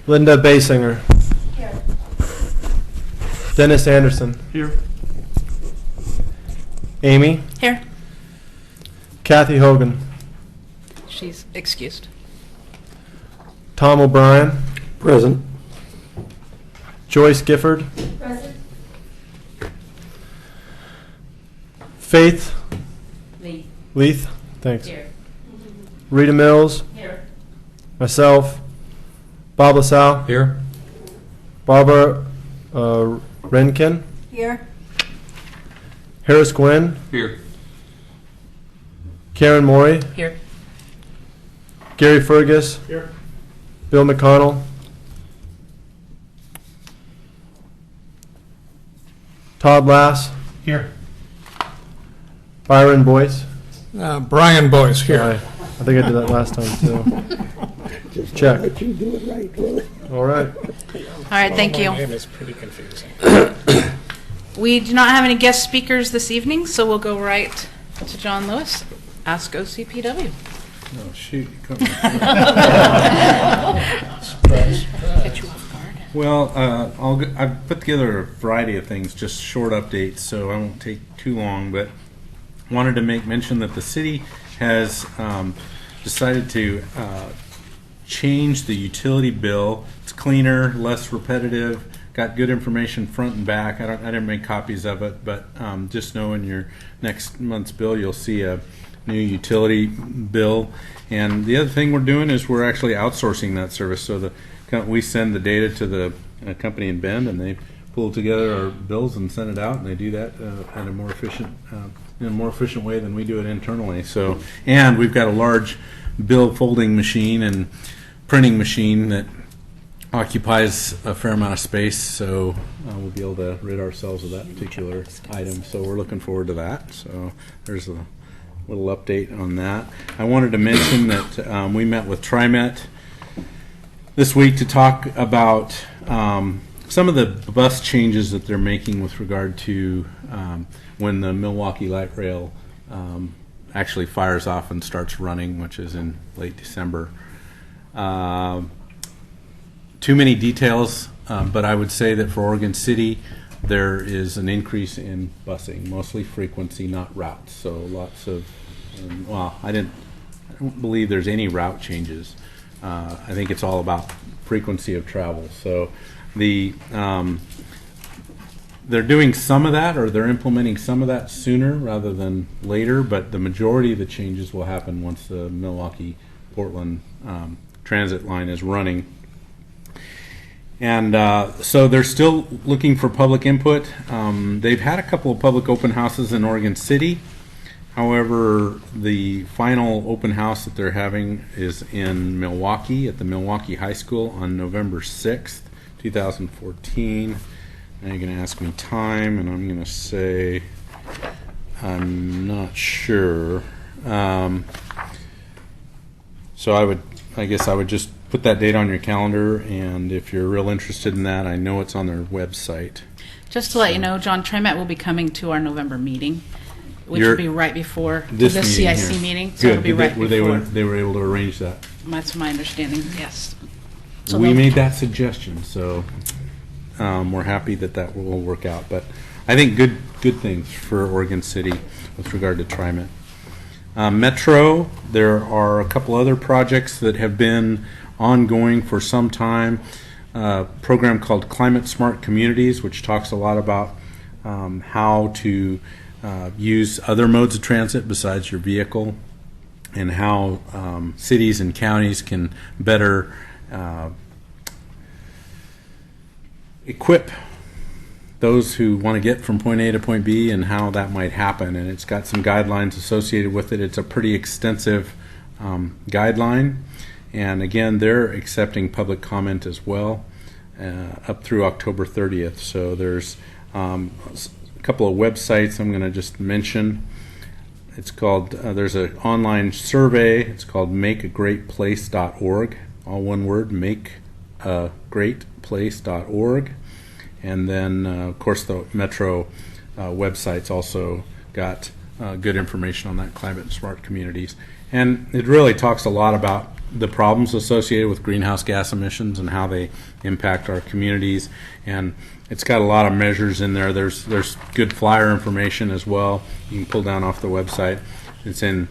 Linda Basinger. Here. Dennis Anderson. Here. Amy. Here. Kathy Hogan. She's excused. Tom O'Brien. Present. Joyce Gifford. Present. Faith Lee. Leith. Thanks. Here. Rita Mills. Here. Myself. Bob LaSalle. Here. Barbara Renkin. Here. Harris Gwynn. Here. Karen Morey. Here. Gary Fergus. Here. Bill McConnell. Todd Lass. Here. Byron Boyce. Brian Boyce here. Aye. I think I did that last time too. Just Check. let you do it right, will it? All right. All right, thank My you. name is pretty confusing. We do not have any guest speakers this evening, so we'll go right to John Lewis. Ask OCPW. Oh, shoot. Get you off guard. Well, I've put together a variety of things, just short updates, so I won't take too long, but wanted to make mention that the city has decided to change the utility bill. It's cleaner, less repetitive, got good information front and back. I didn't make copies of it, but just know in your next month's bill you'll see a new utility bill. And the other thing we're doing is we're actually outsourcing that service. So we send the data to the company in Bend, and they pull together our bills and send it out, and they do that at a more efficient in a more efficient way than we do it internally. So, and we've got a large bill folding machine and printing machine that occupies a fair amount of space, so we'll be able to rid ourselves of that particular item. So we're looking forward to that. So there's a little update on that. I wanted to mention that we met with TriMet this week to talk about some of the bus changes that they're making with regard to when the Milwaukee Light Rail actually fires off and starts running, which is in late December. Too many details, but I would say that for Oregon City, there is an increase in busing, mostly frequency, not routes. So lots of, well, I don't believe there's any route changes. I think it's all about frequency of travel. So they're doing some of that, or they're implementing some of that sooner rather than later, but the majority of the changes will happen once the Milwaukee-Portland transit line is running. And so they're still looking for public input. They've had a couple of public open houses in Oregon City. However, the final open house that they're having is in Milwaukee at the Milwaukee High School on November 6th, 2014. Now you're going to ask me time, and I'm going to say I'm not sure. So I guess I would just put that date on your calendar, and if you're real interested in that, I know it's on their website. Just to let you know, John Trimet will be coming to our November meeting, which will be right before the meeting CIC here. meeting. So it'll be right before. They were able to arrange that. That's my understanding, yes. So We they'll- made that suggestion, so we're happy that will work out. But I think good things for Oregon City with regard to TriMet. Metro, there are a couple other projects that have been ongoing for some time. A program called Climate Smart Communities, which talks a lot about how to use other modes of transit besides your vehicle, and how cities and counties can better equip those who want to get from point A to point B, and how that might happen. And it's got some guidelines associated with it. It's a pretty extensive guideline. And again, they're accepting public comment as well up through October 30th. So there's a couple of websites I'm going to just mention. It's called, there's an online survey. It's called makeagreatplace.org. All one word, makeagreatplace.org. And then, of course, the Metro website's also got good information on that, Climate Smart Communities. And it really talks a lot about the problems associated with greenhouse gas emissions and how they impact our communities. And it's got a lot of measures in there. There's good flyer information as well. You can pull down off the website. It's in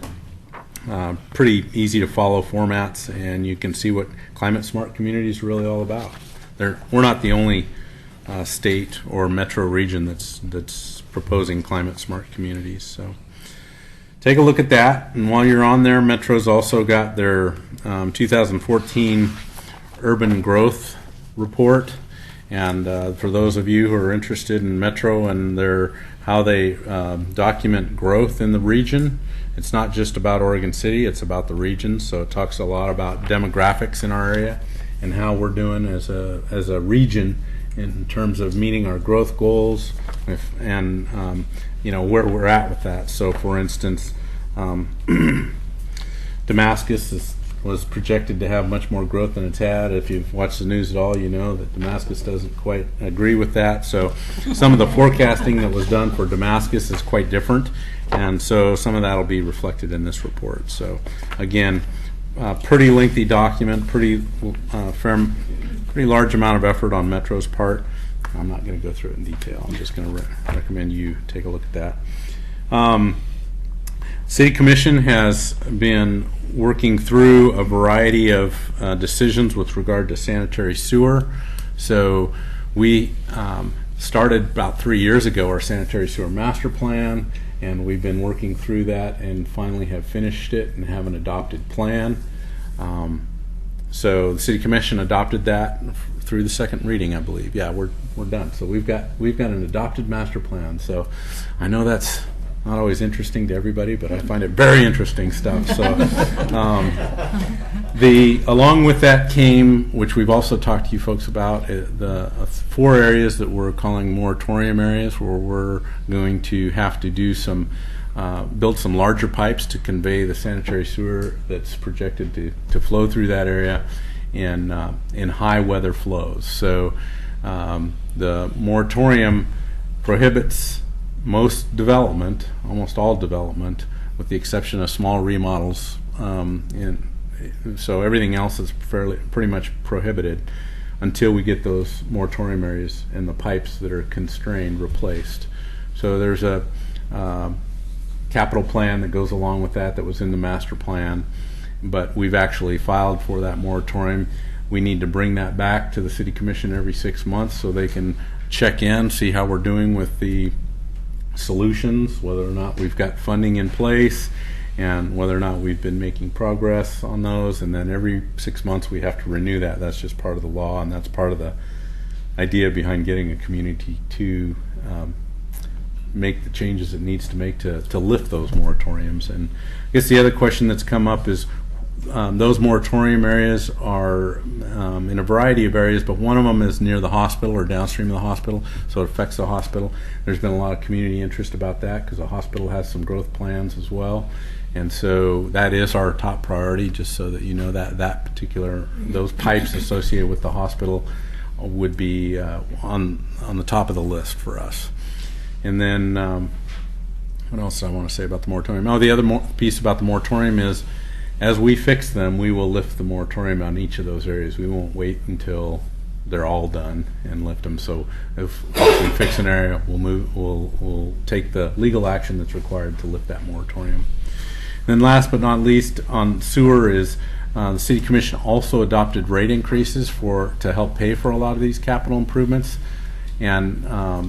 pretty easy to follow formats, and you can see what climate smart communities are really all about. We're not the only state or metro region that's proposing climate smart communities. So take a look at that. And while you're on there, Metro's also got their 2014 urban growth report. And for those of you who are interested in Metro and how they document growth in the region, it's not just about Oregon City, it's about the region. So it talks a lot about demographics in our area and how we're doing as a region in terms of meeting our growth goals and where we're at with that. So for instance, Damascus was projected to have much more growth than it's had. If you've watched the news at all, you know that Damascus doesn't quite agree with that. So some of the forecasting that was done for Damascus is quite different, and so some of that will be reflected in this report. So again, pretty lengthy document, pretty large amount of effort on Metro's part. I'm not going to go through it in detail. I'm just going to recommend you take a look at that. City Commission has been working through a variety of decisions with regard to sanitary sewer. So we started about 3 years ago our sanitary sewer master plan, and we've been working through that and finally have finished it and have an adopted plan. So the City Commission adopted that through the second reading, I believe. Yeah, we're done. So we've got an adopted master plan. So I know that's not always interesting to everybody, but I find it very interesting stuff. So, along with that came, which we've also talked to you folks about, the 4 areas that we're calling moratorium areas, where we're going to have to do build some larger pipes to convey the sanitary sewer that's projected to flow through that area in high weather flows. So, the moratorium prohibits most development, almost all development, with the exception of small remodels. So everything else is pretty much prohibited until we get those moratorium areas and the pipes that are constrained replaced. So there's a capital plan that goes along with that was in the master plan, but we've actually filed for that moratorium. We need to bring that back to the City Commission every 6 months so they can check in, see how we're doing with the solutions, whether or not we've got funding in place, and whether or not we've been making progress on those. And then every 6 months we have to renew that. That's just part of the law, and that's part of the idea behind getting a community to make the changes it needs to make to lift those moratoriums. And I guess the other question that's come up is those moratorium areas are in a variety of areas, but one of them is near the hospital or downstream of the hospital, so it affects the hospital. There's been a lot of community interest about that because the hospital has some growth plans as well, and so that is our top priority, just so that you know that particular, those pipes associated with the hospital would be on the top of the list for us. And then what else do I want to say about the moratorium? Oh, the other piece about the moratorium is, as we fix them, we will lift the moratorium on each of those areas. We won't wait until they're all done and lift them. So if we fix an area, we'll take the legal action that's required to lift that moratorium. And then last but not least, on sewer is the City Commission also adopted rate increases to help pay for a lot of these capital improvements. And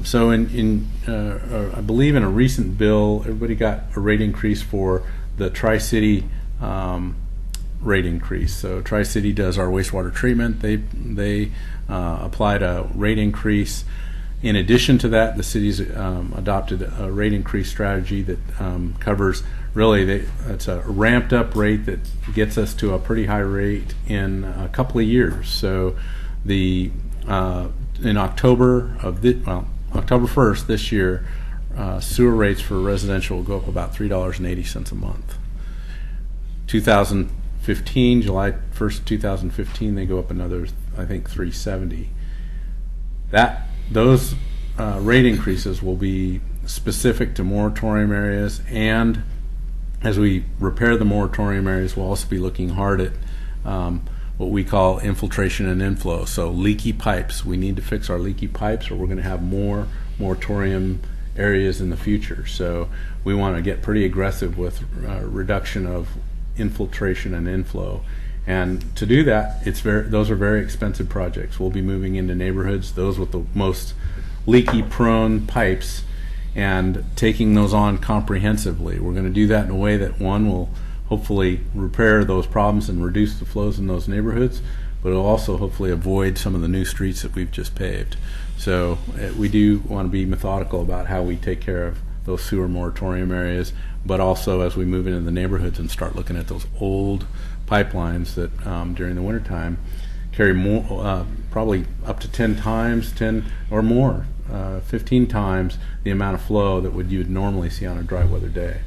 so I believe in a recent bill, everybody got a rate increase for the Tri-City rate increase. So Tri-City does our wastewater treatment. They applied a rate increase. In addition to that, the city's adopted a rate increase strategy that covers, really, it's a ramped up rate that gets us to a pretty high rate in a couple of years. So in October October 1st this year, sewer rates for residential will go up about $3.80 a month. 2015, July 1st, 2015, they go up another, I think, $3.70. Those rate increases will be specific to moratorium areas and as we repair the moratorium areas, we'll also be looking hard at what we call infiltration and inflow. So leaky pipes. We need to fix our leaky pipes, or we're going to have more moratorium areas in the future. So we want to get pretty aggressive with reduction of infiltration and inflow. And to do that, those are very expensive projects. We'll be moving into neighborhoods, those with the most leaky prone pipes, and taking those on comprehensively. We're going to do that in a way that, one, will hopefully repair those problems and reduce the flows in those neighborhoods, but it'll also hopefully avoid some of the new streets that we've just paved. So we do want to be methodical about how we take care of those sewer moratorium areas, but also as we move into the neighborhoods and start looking at those old pipelines that during the wintertime carry more, probably up to 10 or more, 15 times the amount of flow that you would normally see on a dry weather day.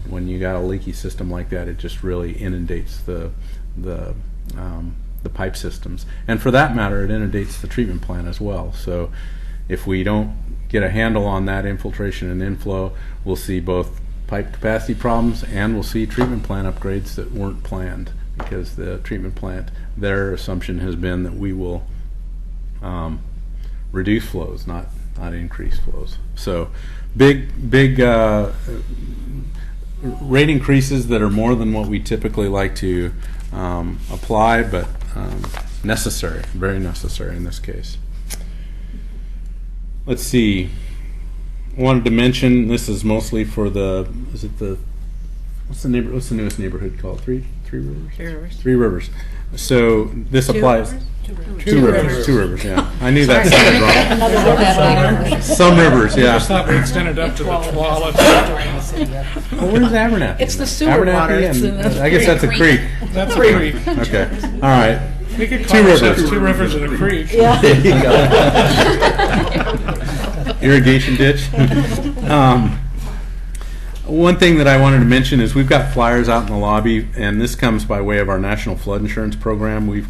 When you got a leaky system like that, it just really inundates the pipe systems, and for that matter, it inundates the treatment plant as well. So if we don't get a handle on that infiltration and inflow, we'll see both pipe capacity problems, and we'll see treatment plant upgrades that weren't planned, because the treatment plant, their assumption has been that we will reduce flows, not increase flows. So big rate increases that are more than what we typically like to apply, but necessary, very necessary in this case. Let's see. I wanted to mention, this is mostly for what's the newest neighborhood called? Three Rivers? Three Rivers. So this applies. Two rivers, yeah. I knew that sounded wrong. Some rivers, I yeah. just thought we extended up to the Tualatin. Well, where's Abernathy? It's in the there? sewer Abernathy water. It's and- in the I guess that's a creek. That's a creek. Okay, all right. We could Two call ourselves rivers. 2 rivers and a creek. There you go. Irrigation ditch. One thing that I wanted to mention is we've got flyers out in the lobby, and this comes by way of our National Flood Insurance Program. We've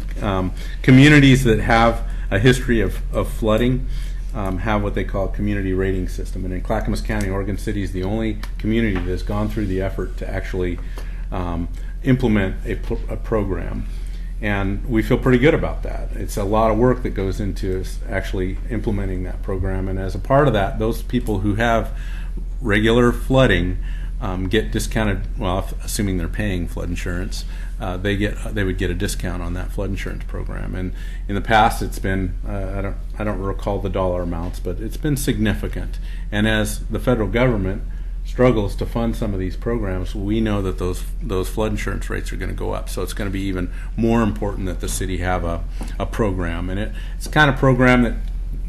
communities that have a history of flooding have what they call a community rating system, and in Clackamas County, Oregon City is the only community that has gone through the effort to actually implement a program. And we feel pretty good about that. It's a lot of work that goes into us actually implementing that program. And as a part of that, those people who have regular flooding get discounted, well, assuming they're paying flood insurance, they would get a discount on that flood insurance program. And in the past, it's been, I don't recall the dollar amounts, but it's been significant. And as the federal government struggles to fund some of these programs, we know that those flood insurance rates are going to go up. So it's going to be even more important that the city have a program. And it's the kind of program that,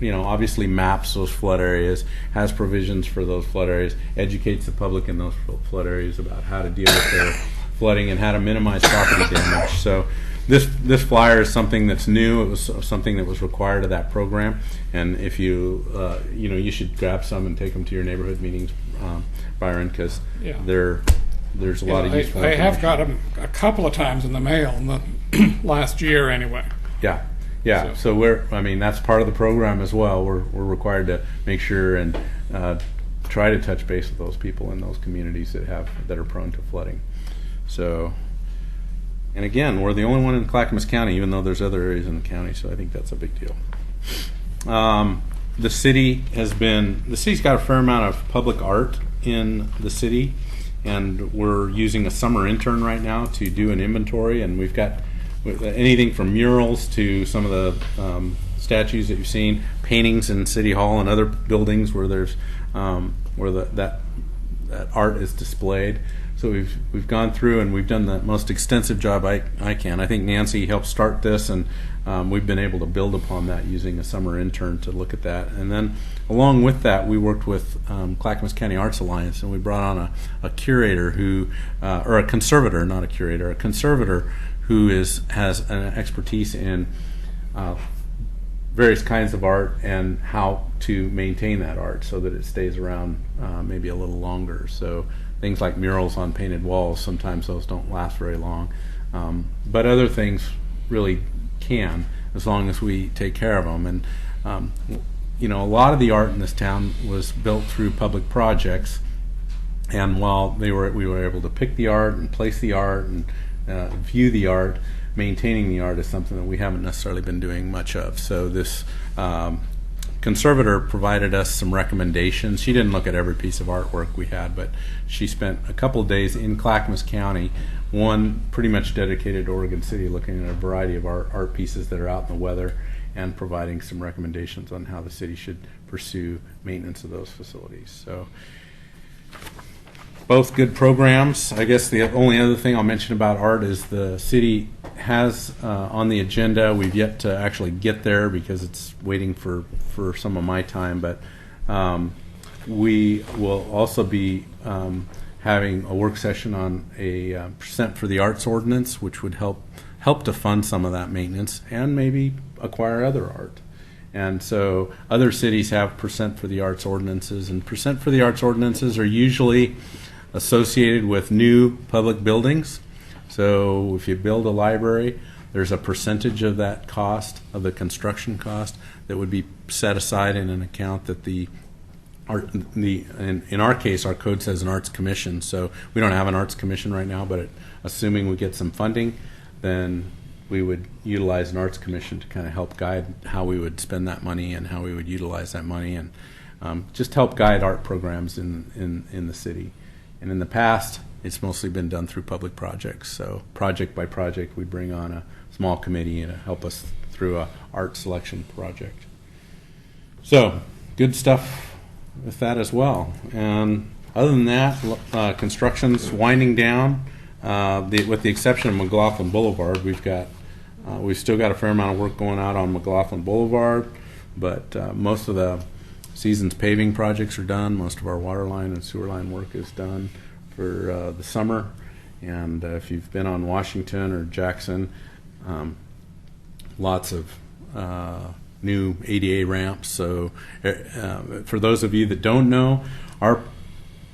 obviously maps those flood areas, has provisions for those flood areas, educates the public in those flood areas about how to deal with their flooding and how to minimize property damage. So this flyer is something that's new. It was something that was required of that program. And if you should grab some and take them to your neighborhood meetings, Byron, because Yeah. there's a lot of useful I have information. got them a couple of times in the mail in the last year anyway. Yeah. So that's part of the program as well. We're required to make sure and try to touch base with those people in those communities that are prone to flooding. So, and again, we're the only one in Clackamas County, even though there's other areas in the county. So I think that's a big deal. The city's got a fair amount of public art in the city, and we're using a summer intern right now to do an inventory, and we've got anything from murals to some of the statues that you've seen, paintings in City Hall and other buildings where there's that art is displayed. So we've gone through and we've done the most extensive job I can. I think Nancy helped start this, and we've been able to build upon that using a summer intern to look at that. And then along with that, we worked with Clackamas County Arts Alliance, and we brought on a curator or a conservator, not a curator, a conservator who has an expertise in various kinds of art and how to maintain that art so that it stays around maybe a little longer. So things like murals on painted walls, sometimes those don't last very long. But other things really can, as long as we take care of them. And a lot of the art in this town was built through public projects, And while we were able to pick the art and place the art and view the art, maintaining the art is something that we haven't necessarily been doing much of. So this conservator provided us some recommendations. She didn't look at every piece of artwork we had, but she spent a couple of days in Clackamas County, one pretty much dedicated to Oregon City, looking at a variety of art pieces that are out in the weather and providing some recommendations on how the city should pursue maintenance of those facilities. So both good programs. I guess the only other thing I'll mention about art is the city has on the agenda, we've yet to actually get there because it's waiting for some of my time, but we will also be having a work session on a percent for the arts ordinance, which would help to fund some of that maintenance and maybe acquire other art. And so other cities have percent for the arts ordinances, and percent for the arts ordinances are usually associated with new public buildings. So if you build a library, there's a percentage of that cost, of the construction cost, that would be set aside in an account that in our case, our code says an arts commission. So we don't have an arts commission right now, but assuming we get some funding, then we would utilize an arts commission to kind of help guide how we would spend that money and how we would utilize that money, and just help guide art programs in the city. And in the past, it's mostly been done through public projects. So project by project, we bring on a small committee to help us through a art selection project. So good stuff with that as well. And other than that, construction's winding down. With the exception of McLaughlin Boulevard, we've still got a fair amount of work going out on McLaughlin Boulevard, but most of the season's paving projects are done. Most of our water line and sewer line work is done for the summer. And if you've been on Washington or Jackson, lots of new ADA ramps. So for those of you that don't know, our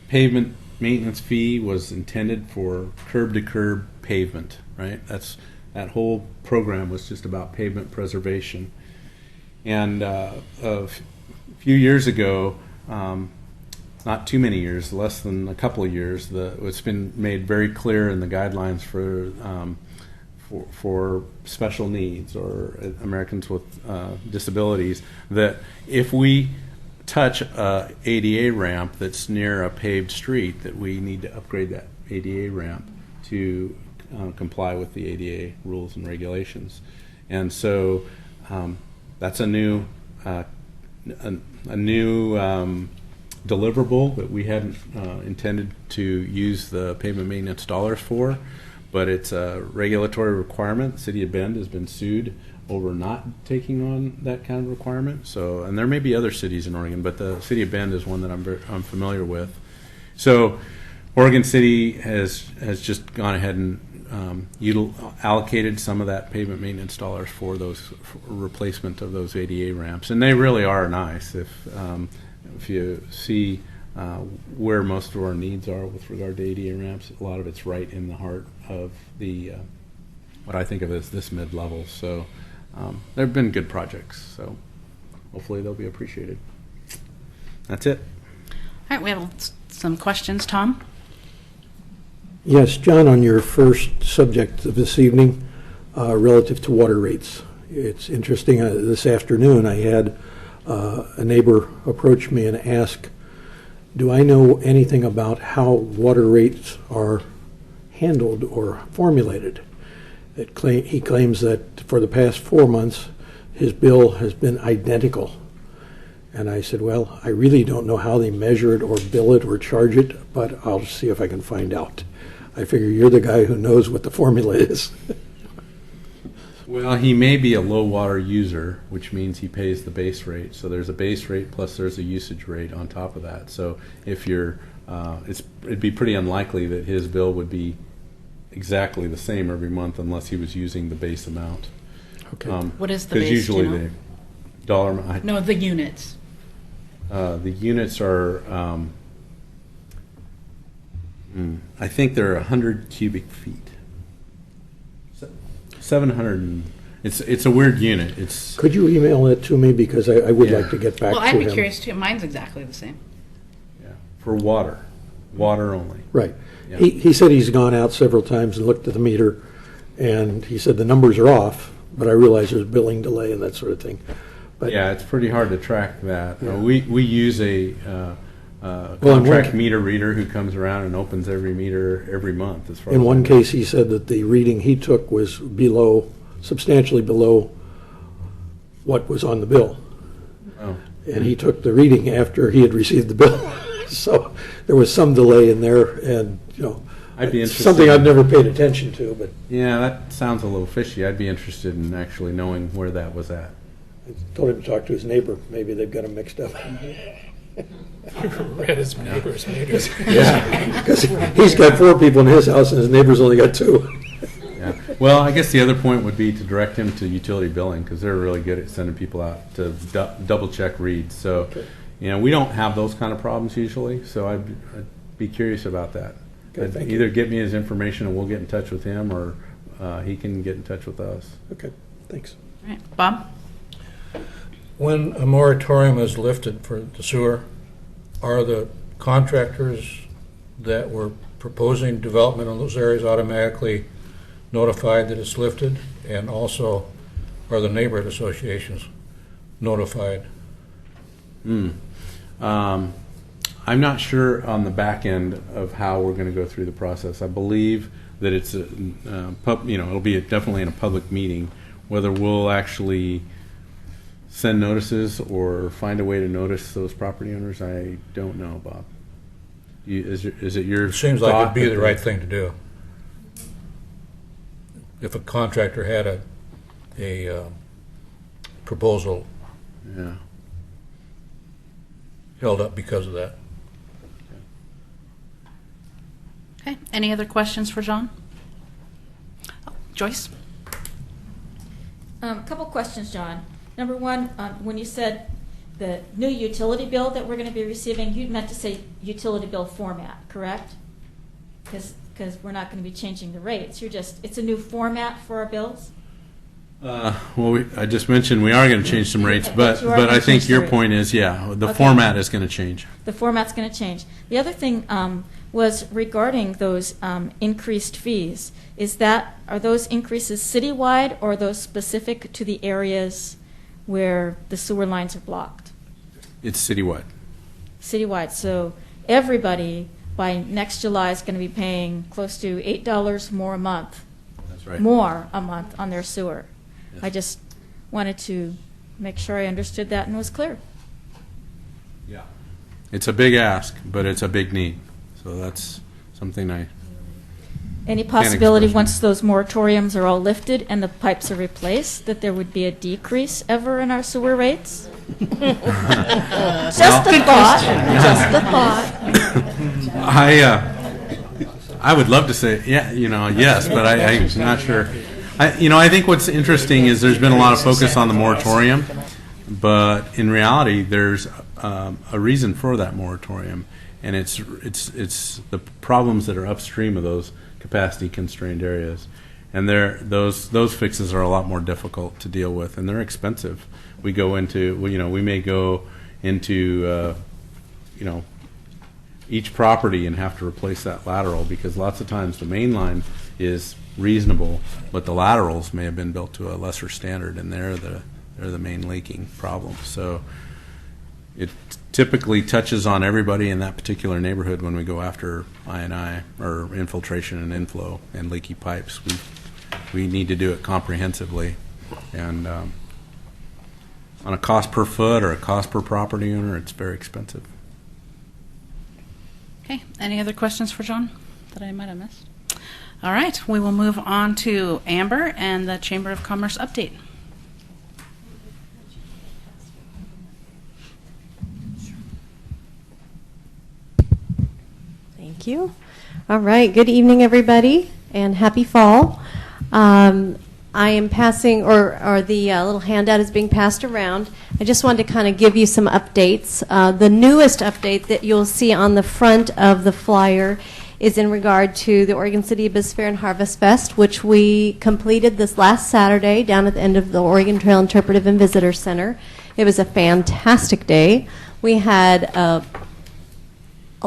pavement maintenance fee was intended for curb-to-curb pavement, right? That whole program was just about pavement preservation. And a few years ago, not too many years, less than a couple of years, it's been made very clear in the guidelines for special needs or Americans with disabilities that if we touch a ADA ramp that's near a paved street, that we need to upgrade that ADA ramp to comply with the ADA rules and regulations. And so that's a new deliverable that we hadn't intended to use the pavement maintenance dollars for, but it's a regulatory requirement. The City of Bend has been sued over not taking on that kind of requirement. So, and there may be other cities in Oregon, but the City of Bend is one that I'm familiar with. So, Oregon City has just gone ahead and allocated some of that pavement maintenance dollars for replacement of those ADA ramps, and they really are nice. If you see where most of our needs are with regard to ADA ramps, a lot of it's right in the heart of the what I think of as this mid-level. So there have been good projects, so hopefully they'll be appreciated. That's it. All right, we have some questions. Tom? Yes, John, on your first subject of this evening, relative to water rates. It's interesting, this afternoon I had a neighbor approach me and ask, do I know anything about how water rates are handled or formulated? He claims that for the past 4 months, his bill has been identical. And I said, well, I really don't know how they measure it or bill it or charge it, but I'll see if I can find out. I figure you're the guy who knows what the formula is. Well, he may be a low water user, which means he pays the base rate. So there's a base rate plus there's a usage rate on top of that. So if you're, it'd be pretty unlikely that his bill would be exactly the same every month unless he was using the base amount. Okay. What is the base? Because usually do you know? the dollar amount. No, the units. The units are, I think they're 100 cubic feet. 700. It's a weird unit. It's Could you email it to me, because I would Yeah. like to get back Well, to I'd be him. curious too. Mine's exactly the same. yeah, for water. Water only. Right. Yeah. He said he's gone out several times and looked at the meter, and he said the numbers are off, but I realize there's billing delay and that sort of thing. But Yeah, it's pretty hard to track that. Yeah. We use a in contract one- meter reader who comes around and opens every meter every month. As far in as one I know. case, he said that the reading he took was substantially below what was on the bill. Oh. And he took the reading after he had received the bill. So there was some delay in there, and, I'd be it's interested. something I've never paid attention to, but Yeah, that sounds a little fishy. I'd be interested in actually knowing where that was at. I told him to talk to his neighbor. Maybe they've got him mixed up. Read his neighbor's meters. Yeah. Because he's got 4 people in his house, and his neighbor's only got 2. Yeah. Well, I guess the other point would be to direct him to utility billing because they're really good at sending people out to double check reads. So, Okay. we don't have those kind of problems usually. So I'd be curious about that. Okay, thank you. Either get me his information and we'll get in touch with him, or he can get in touch with us. Okay, thanks. All right, Bob? When a moratorium is lifted for the sewer, are the contractors that were proposing development in those areas automatically notified that it's lifted? And also, are the neighborhood associations notified? I'm not sure on the back end of how we're going to go through the process. I believe that it's it'll be definitely in a public meeting. Whether we'll actually send notices or find a way to notice those property owners, I don't know, Bob. Is it your It seems like it'd be thought the that right thing to do. If a contractor had a proposal Yeah. held up because of that. Okay, any other questions for John? Oh, Joyce? Couple questions, John. Number one, when you said the new utility bill that we're going to be receiving, you meant to say utility bill format, correct? Because we're not going to be changing the rates. It's a new format for our bills? I just mentioned we are going to change some rates, Okay, but you are but gonna I think change your the point is, the Okay. format is going to change. The format's going to change. The other thing was regarding those increased fees. Are those increases citywide, or are those specific to the areas where the sewer lines are blocked? It's citywide. Citywide. So everybody by next July is going to be paying close to $8 more a month. That's right. More a month on their sewer. Yes. I just wanted to make sure I understood that and was clear. Yeah. It's a big ask, but it's a big need. So that's something Any possibility, express once those moratoriums are all lifted and the pipes are replaced, that there would be a decrease ever in our sewer rates? Just a thought. Just a thought. I would love to say, yes, but I'm not sure. I think what's interesting is there's been a lot of focus on the moratorium, but in reality, there's a reason for that moratorium, and it's the problems that are upstream of those capacity constrained areas, and those fixes are a lot more difficult to deal with, and they're expensive. We may go into each property and have to replace that lateral, because lots of times the main line is reasonable, but the laterals may have been built to a lesser standard, and they're the main leaking problem. So it typically touches on everybody in that particular neighborhood when we go after I&I, or infiltration and inflow and leaky pipes. We need to do it comprehensively, and on a cost per foot or a cost per property owner, it's very expensive. Okay, any other questions for John that I might have missed? All right, we will move on to Amber and the Chamber of Commerce update. Thank you. All right, good evening, everybody, and happy fall. I am passing, or the little handout is being passed around. I just wanted to kind of give you some updates. The newest update that you'll see on the front of the flyer is in regard to the Oregon City Biz Fair and Harvest Fest, which we completed this last Saturday down at the end of the Oregon Trail Interpretive and Visitor Center. It was a fantastic day. We had a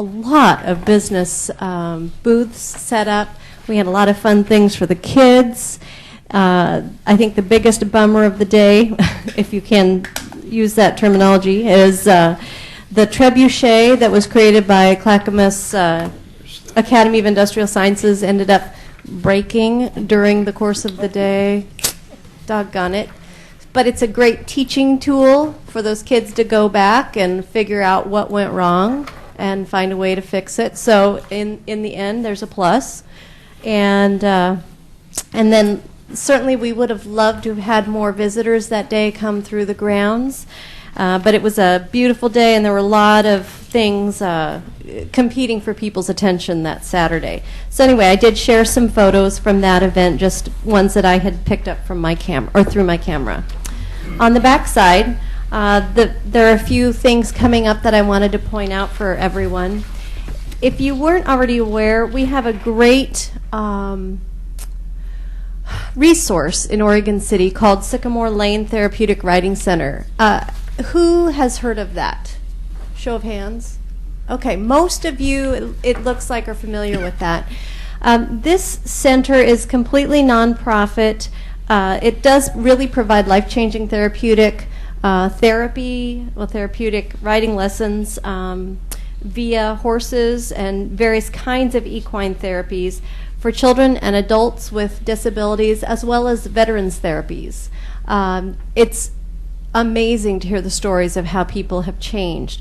a lot of business booths set up. We had a lot of fun things for the kids. I think the biggest bummer of the day, if you can use that terminology, is the trebuchet that was created by Clackamas Academy of Industrial Sciences ended up breaking during the course of the day. Doggone it. But it's a great teaching tool for those kids to go back and figure out what went wrong and find a way to fix it. So in the end, there's a plus. And then certainly we would have loved to have had more visitors that day come through the grounds. But it was a beautiful day, and there were a lot of things competing for people's attention that Saturday. So anyway, I did share some photos from that event, just ones that I had picked up from my camera or through my camera. On the back side, there are a few things coming up that I wanted to point out for everyone. If you weren't already aware, we have a great resource in Oregon City called Sycamore Lane Therapeutic Riding Center. Who has heard of that? Show of hands. Okay, most of you, it looks like, are familiar with that. This center is completely nonprofit. It does really provide life-changing therapeutic therapeutic riding lessons via horses and various kinds of equine therapies for children and adults with disabilities, as well as veterans therapies. It's amazing to hear the stories of how people have changed.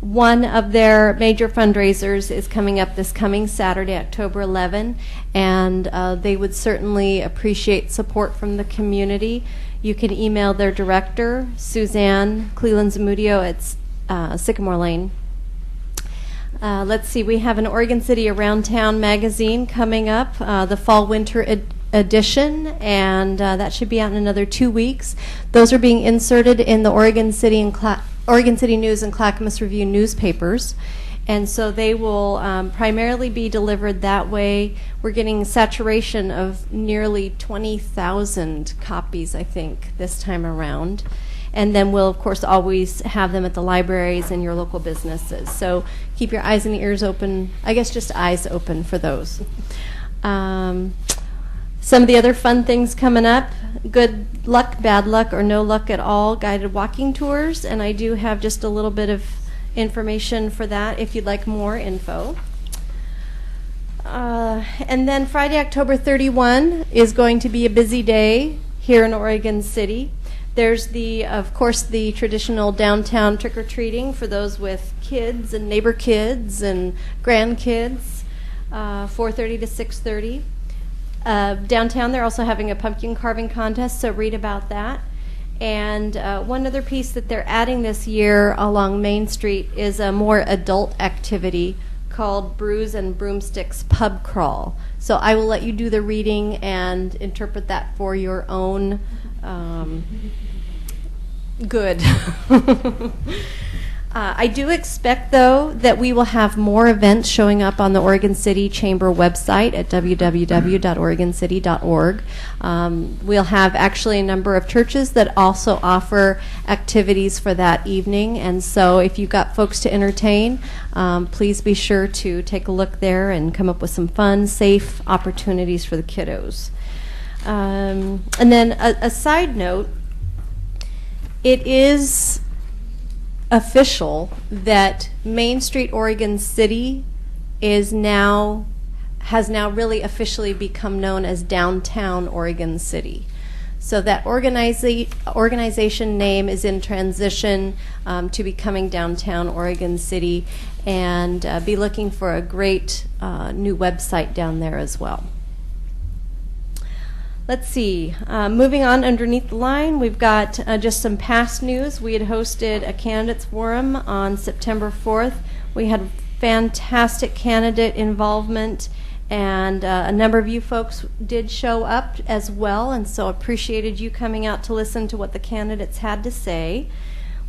One of their major fundraisers is coming up this coming Saturday, October 11, and they would certainly appreciate support from the community. You can email their director, Suzanne Cleland-Zamudio, at Sycamore Lane. Let's see, we have an Oregon City Around Town magazine coming up, the fall-winter edition, and that should be out in another 2 weeks. Those are being inserted in the Oregon City News and Clackamas Review newspapers, and so they will primarily be delivered that way. We're getting saturation of nearly 20,000 copies, I think, this time around. And then we'll, of course, always have them at the libraries and your local businesses. So keep your eyes and ears open, I guess just eyes open for those. Some of the other fun things coming up: good luck, bad luck, or no luck at all guided walking tours. And I do have just a little bit of information for that if you'd like more info. And then Friday, October 31 is going to be a busy day here in Oregon City. There's of course, the traditional downtown trick-or-treating for those with kids and neighbor kids and grandkids, 4:30 to 6:30. Downtown, they're also having a pumpkin carving contest, so read about that. And one other piece that they're adding this year along Main Street is a more adult activity called Brews and Broomsticks Pub Crawl. So I will let you do the reading and interpret that for your own good. I do expect, though, that we will have more events showing up on the Oregon City Chamber website at www.oregoncity.org. We'll have actually a number of churches that also offer activities for that evening, and so if you've got folks to entertain, please be sure to take a look there and come up with some fun, safe opportunities for the kiddos. And then a side note, it is official that Main Street Oregon City has now really officially become known as Downtown Oregon City. So that organization name is in transition to becoming Downtown Oregon City, and be looking for a great new website down there as well. Let's see, moving on underneath the line, we've got just some past news. We had hosted a candidates forum on September 4th. We had fantastic candidate involvement, and a number of you folks did show up as well, and so appreciated you coming out to listen to what the candidates had to say.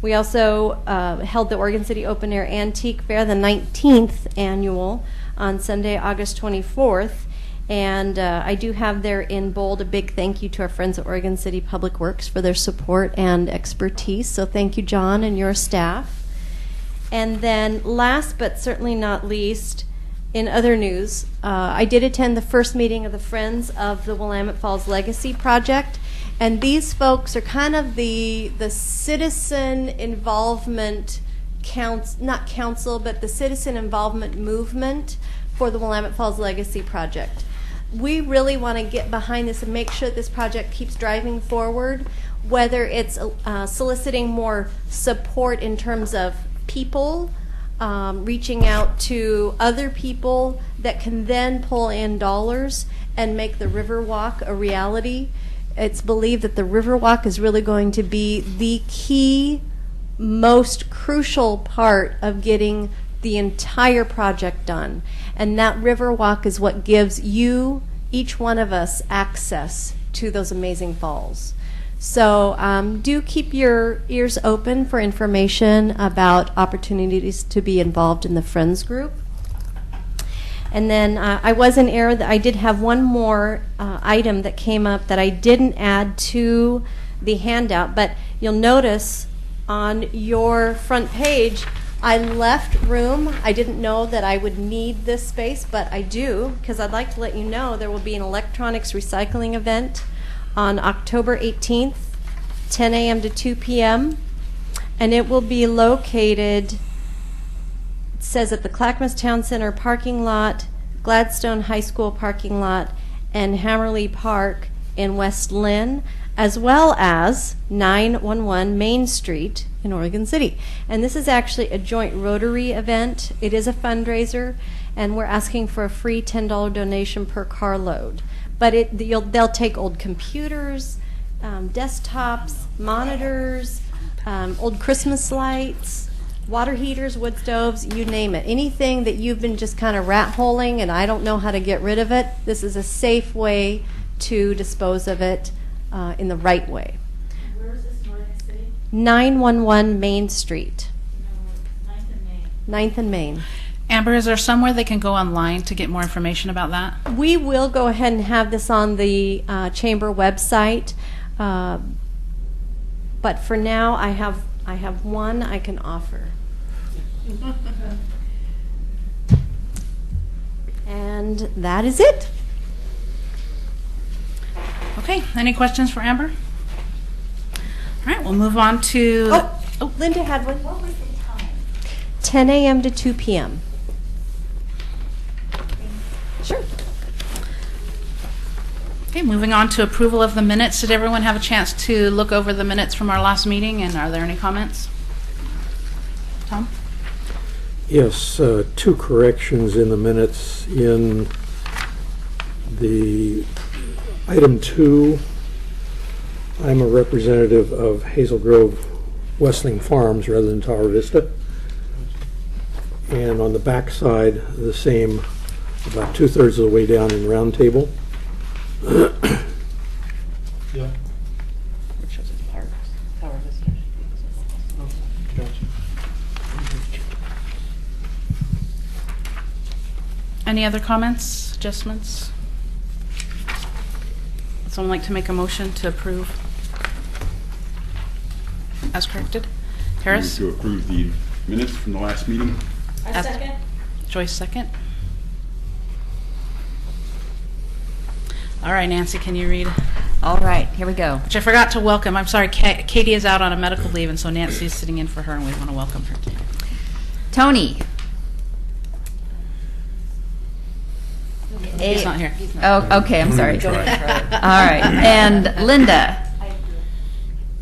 We also held the Oregon City Open Air Antique Fair, the 19th annual, on Sunday, August 24th. And I do have there in bold a big thank you to our friends at Oregon City Public Works for their support and expertise. So thank you, John, and your staff. And then last but certainly not least, in other news, I did attend the first meeting of the Friends of the Willamette Falls Legacy Project. And these folks are kind of the citizen involvement not council, but the citizen involvement movement for the Willamette Falls Legacy Project. We really want to get behind this and make sure this project keeps driving forward, whether it's soliciting more support in terms of people, reaching out to other people that can then pull in dollars and make the Riverwalk a reality. It's believed that the Riverwalk is really going to be the key, most crucial part of getting the entire project done. And that Riverwalk is what gives you, each one of us, access to those amazing falls. So do keep your ears open for information about opportunities to be involved in the Friends group. And then I was in error that I did have one more item that came up that I didn't add to the handout, but you'll notice on your front page I left room. I didn't know that I would need this space, but I do, because I'd like to let you know there will be an electronics recycling event on October 18th, 10 a.m. to 2 p.m., and it will be located, it says, at the Clackamas Town Center parking lot, Gladstone High School parking lot, and Hammerly Park in West Lynn, as well as 911 Main Street in Oregon City. And this is actually a joint Rotary event. It is a fundraiser, and we're asking for a free $10 donation per carload. But they'll take old computers, desktops, monitors, old Christmas lights, water heaters, wood stoves, you name it. Anything that you've been just kind of rat-holing and I don't know how to get rid of it, this is a safe way to dispose of it in the right way. Where is this in Oregon City? 911 Main Street, No, 9th and Main. 9th and Main. Amber, is there somewhere they can go online to get more information about that? We will go ahead and have this on the chamber website, but for now I have one I can offer. And that is it. Okay, any questions for Amber? All right, we'll move on to... Oh, Linda had one. What was the time? 10 a.m. to 2 p.m. Sure. Okay, moving on to approval of the minutes. Did everyone have a chance to look over the minutes from our last meeting, and are there any comments? Tom? Yes, two corrections in the minutes. In the item 2, I'm a representative of Hazel Grove Westling Farms rather than Tower Vista. And on the back side, the same, about 2/3 of the way down in Round Table. Yeah. Which shows it's parks. Tower Vista. Gotcha. Any other comments, adjustments? Would someone like to make a motion to approve as corrected? Harris? Move to approve the minutes from the last meeting. A second? Joyce, second. All right, Nancy, can you read? All right, here we go. Which I forgot to welcome. I'm sorry, Katie is out on a medical leave, and so Nancy is sitting in for her, and we want to welcome her. Tony. He's not here. Oh, okay, I'm sorry. All right, and Linda.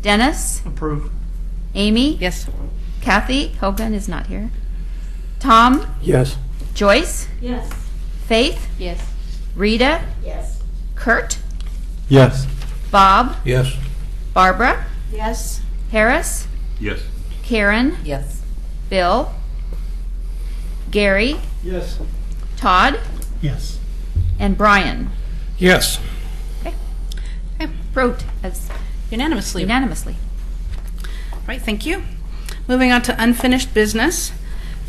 Dennis. Approved. Amy. Yes. Kathy Hogan is not here. Tom. Yes. Joyce. Yes. Faith. Yes. Rita. Yes. Kurt. Yes. Bob. Yes. Barbara. Yes. Harris. Yes. Karen. Yes. Bill. Gary. Yes. Todd. Yes. And Brian. Yes. Okay. Approved as Unanimously. unanimously. Right, thank you. Moving on to unfinished business.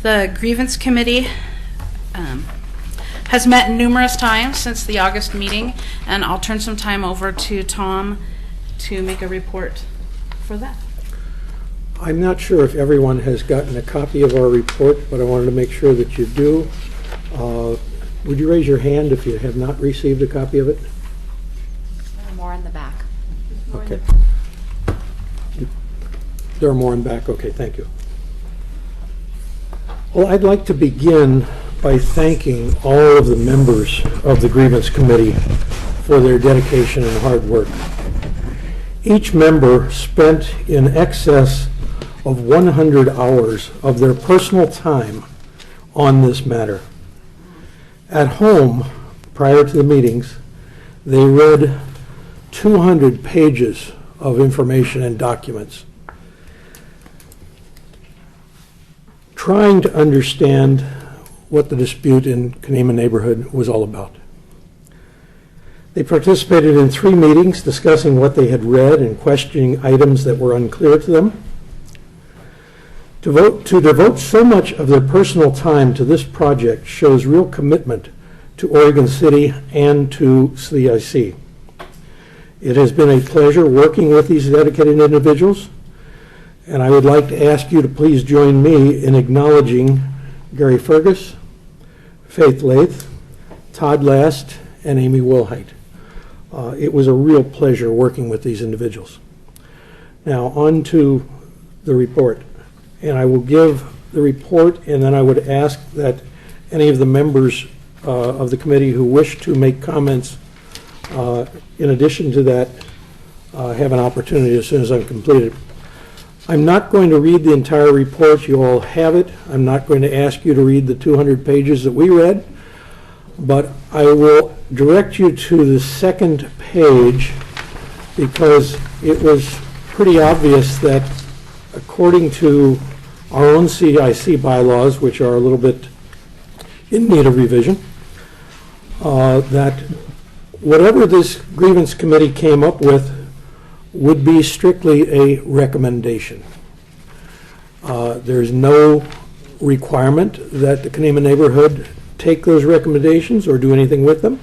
The grievance committee has met numerous times since the August meeting, and I'll turn some time over to Tom to make a report for that. I'm not sure if everyone has gotten a copy of our report, but I wanted to make sure that you do. Would you raise your hand if you have not received a copy of it? More in the back. Okay. There are more in back. Okay, thank you. Well, I'd like to begin by thanking all of the members of the Grievance Committee for their dedication and hard work. Each member spent in excess of 100 hours of their personal time on this matter. At home, prior to the meetings, they read 200 pages of information and documents, trying to understand what the dispute in Kanema neighborhood was all about. They participated in 3 meetings discussing what they had read and questioning items that were unclear to them. To devote so much of their personal time to this project shows real commitment to Oregon City and to CIC. It has been a pleasure working with these dedicated individuals, and I would like to ask you to please join me in acknowledging Gary Fergus, Faith Lath, Todd Last, and Amy Wilhite. It was a real pleasure working with these individuals. Now, on to the report. And I will give the report, and then I would ask that any of the members of the committee who wish to make comments in addition to that have an opportunity as soon as I'm completed. I'm not going to read the entire report. You all have it. I'm not going to ask you to read the 200 pages that we read, but I will direct you to the second page because it was pretty obvious that according to our own CIC bylaws, which are a little bit in need of revision, that whatever this grievance committee came up with would be strictly a recommendation. There's no requirement that the Kanema neighborhood take those recommendations or do anything with them.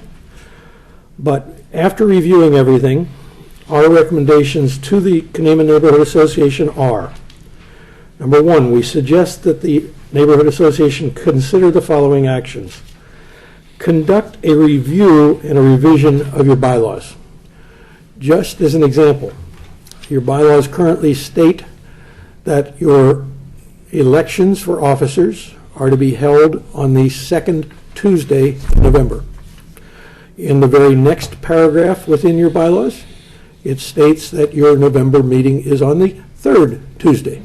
But after reviewing everything, our recommendations to the Kanema Neighborhood Association are: number 1, we suggest that the Neighborhood Association consider the following actions. Conduct a review and a revision of your bylaws. Just as an example, your bylaws currently state that your elections for officers are to be held on the second Tuesday in November. In the very next paragraph within your bylaws, it states that your November meeting is on the third Tuesday.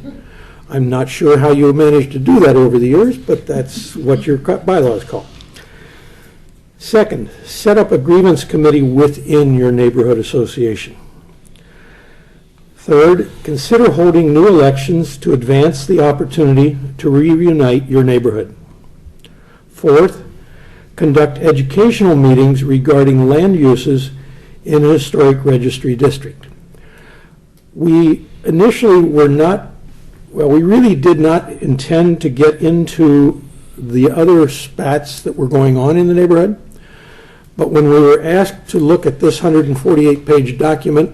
I'm not sure how you managed to do that over the years, but that's what your bylaws call. Second, set up a grievance committee within your neighborhood association. Third, consider holding new elections to advance the opportunity to reunite your neighborhood. Fourth, conduct educational meetings regarding land uses in a historic registry district. We initially were not, well, we really did not intend to get into the other spats that were going on in the neighborhood, but when we were asked to look at this 148-page document,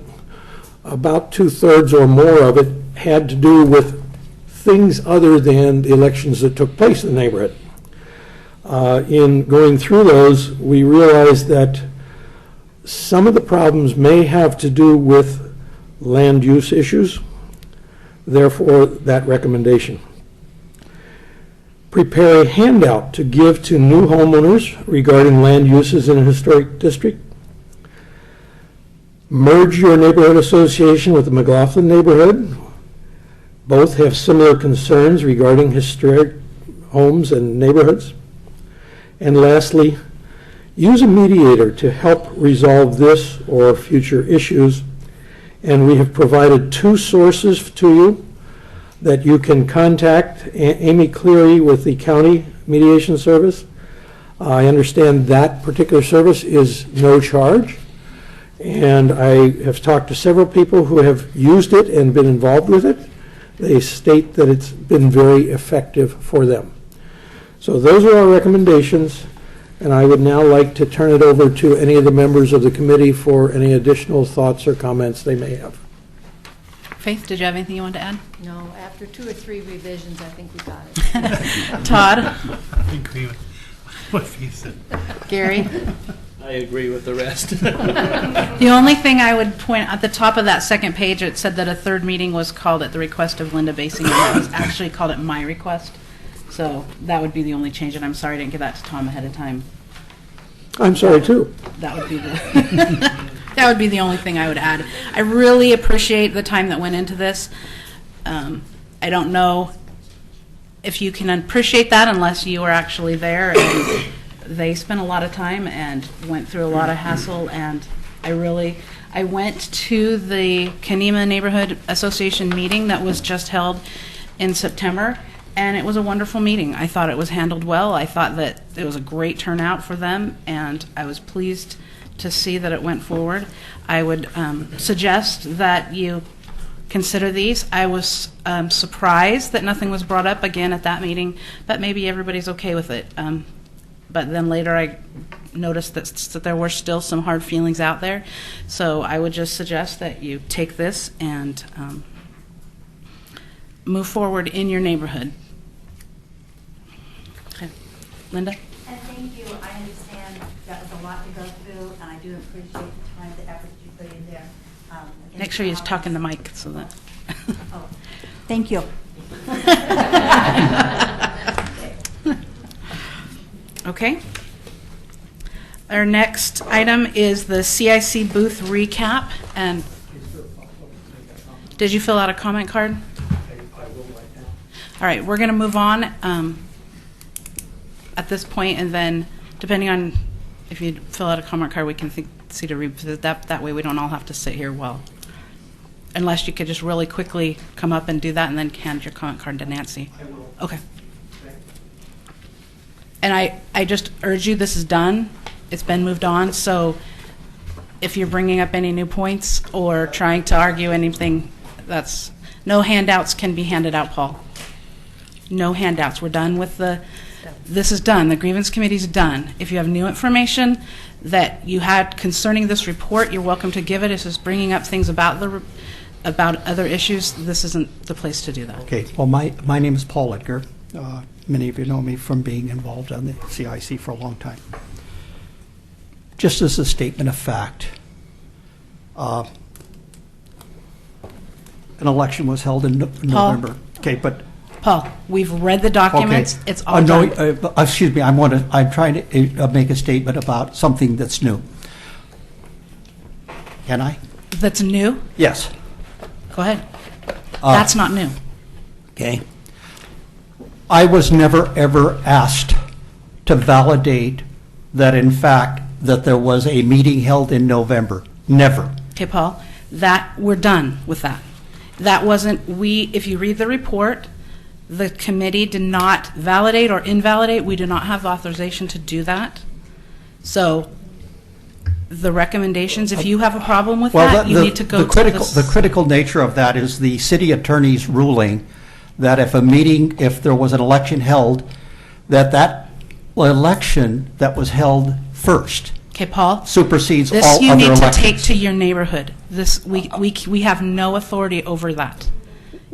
about 2/3 or more of it had to do with things other than the elections that took place in the neighborhood. In going through those, we realized that some of the problems may have to do with land use issues, therefore that recommendation. Prepare a handout to give to new homeowners regarding land uses in a historic district. Merge your neighborhood association with the McLaughlin neighborhood. Both have similar concerns regarding historic homes and neighborhoods. And lastly, use a mediator to help resolve this or future issues. And we have provided 2 sources to you that you can contact. Amy Cleary with the County Mediation Service. I understand that particular service is no charge. And I have talked to several people who have used it and been involved with it. They state that it's been very effective for them. So those are our recommendations, and I would now like to turn it over to any of the members of the committee for any additional thoughts or comments they may have. Faith, did you have anything you wanted to add? No, after 2 or 3 revisions, I think we got it. Todd? I agree with what he said. Gary? I agree with the rest. The only thing I would point, at the top of that second page, it said that a third meeting was called at the request of Linda Basing, and that was actually called at my request. So that would be the only change, and I'm sorry I didn't give that to Tom ahead of time. I'm sorry, too. That would be the, that would be the only thing I would add. I really appreciate the time that went into this. I don't know if you can appreciate that unless you were actually there, and they spent a lot of time and went through a lot of hassle, and I went to the Kanema Neighborhood Association meeting that was just held in September, and it was a wonderful meeting. I thought it was handled well. I thought that it was a great turnout for them, and I was pleased to see that it went forward. I would suggest that you consider these. I was surprised that nothing was brought up again at that meeting, but maybe everybody's okay with it. But then later I noticed that there were still some hard feelings out there. So I would just suggest that you take this and move forward in your neighborhood. Okay. Linda? And thank you. I understand that was a lot to go through, and I do appreciate the time, the effort you put in there. Make sure you talk in the mic so that. Oh, thank you. Okay. Our next item is the CIC booth recap. And did you fill out a comment card? All right, we're going to move on at this point, and then depending on if you fill out a comment card, we can see to revisit that. That way we don't all have to sit here unless you could just really quickly come up and do that and then hand your comment card to Nancy. I will. Okay. And I just urge you, this is done. It's been moved on. So if you're bringing up any new points or trying to argue anything, no handouts can be handed out, Paul. No handouts. We're done with this is done. The grievance committee's done. If you have new information that you had concerning this report, you're welcome to give it. It's just bringing up things about other issues. This isn't the place to do that. Okay. Well, my name is Paul Edgar. Many of you know me from being involved on the CIC for a long time. Just as a statement of fact, an election was held in November. Okay, but Paul, we've read the documents. Okay. It's all done. Excuse me. I'm trying to make a statement about something that's new. Can I? That's new? Yes. Go ahead. That's not new. Okay. I was never, ever asked to validate that, in fact, that there was a meeting held in November. Never. Okay, Paul, we're done with that. That wasn't, if you read the report, the committee did not validate or invalidate. We do not have authorization to do that. So the recommendations, if you have a problem with you need to go to this. The critical nature of that is the city attorney's ruling that if there was an election held, that election that was held first Okay, Paul. supersedes all other This you need elections. to take to your neighborhood. We have no authority over that.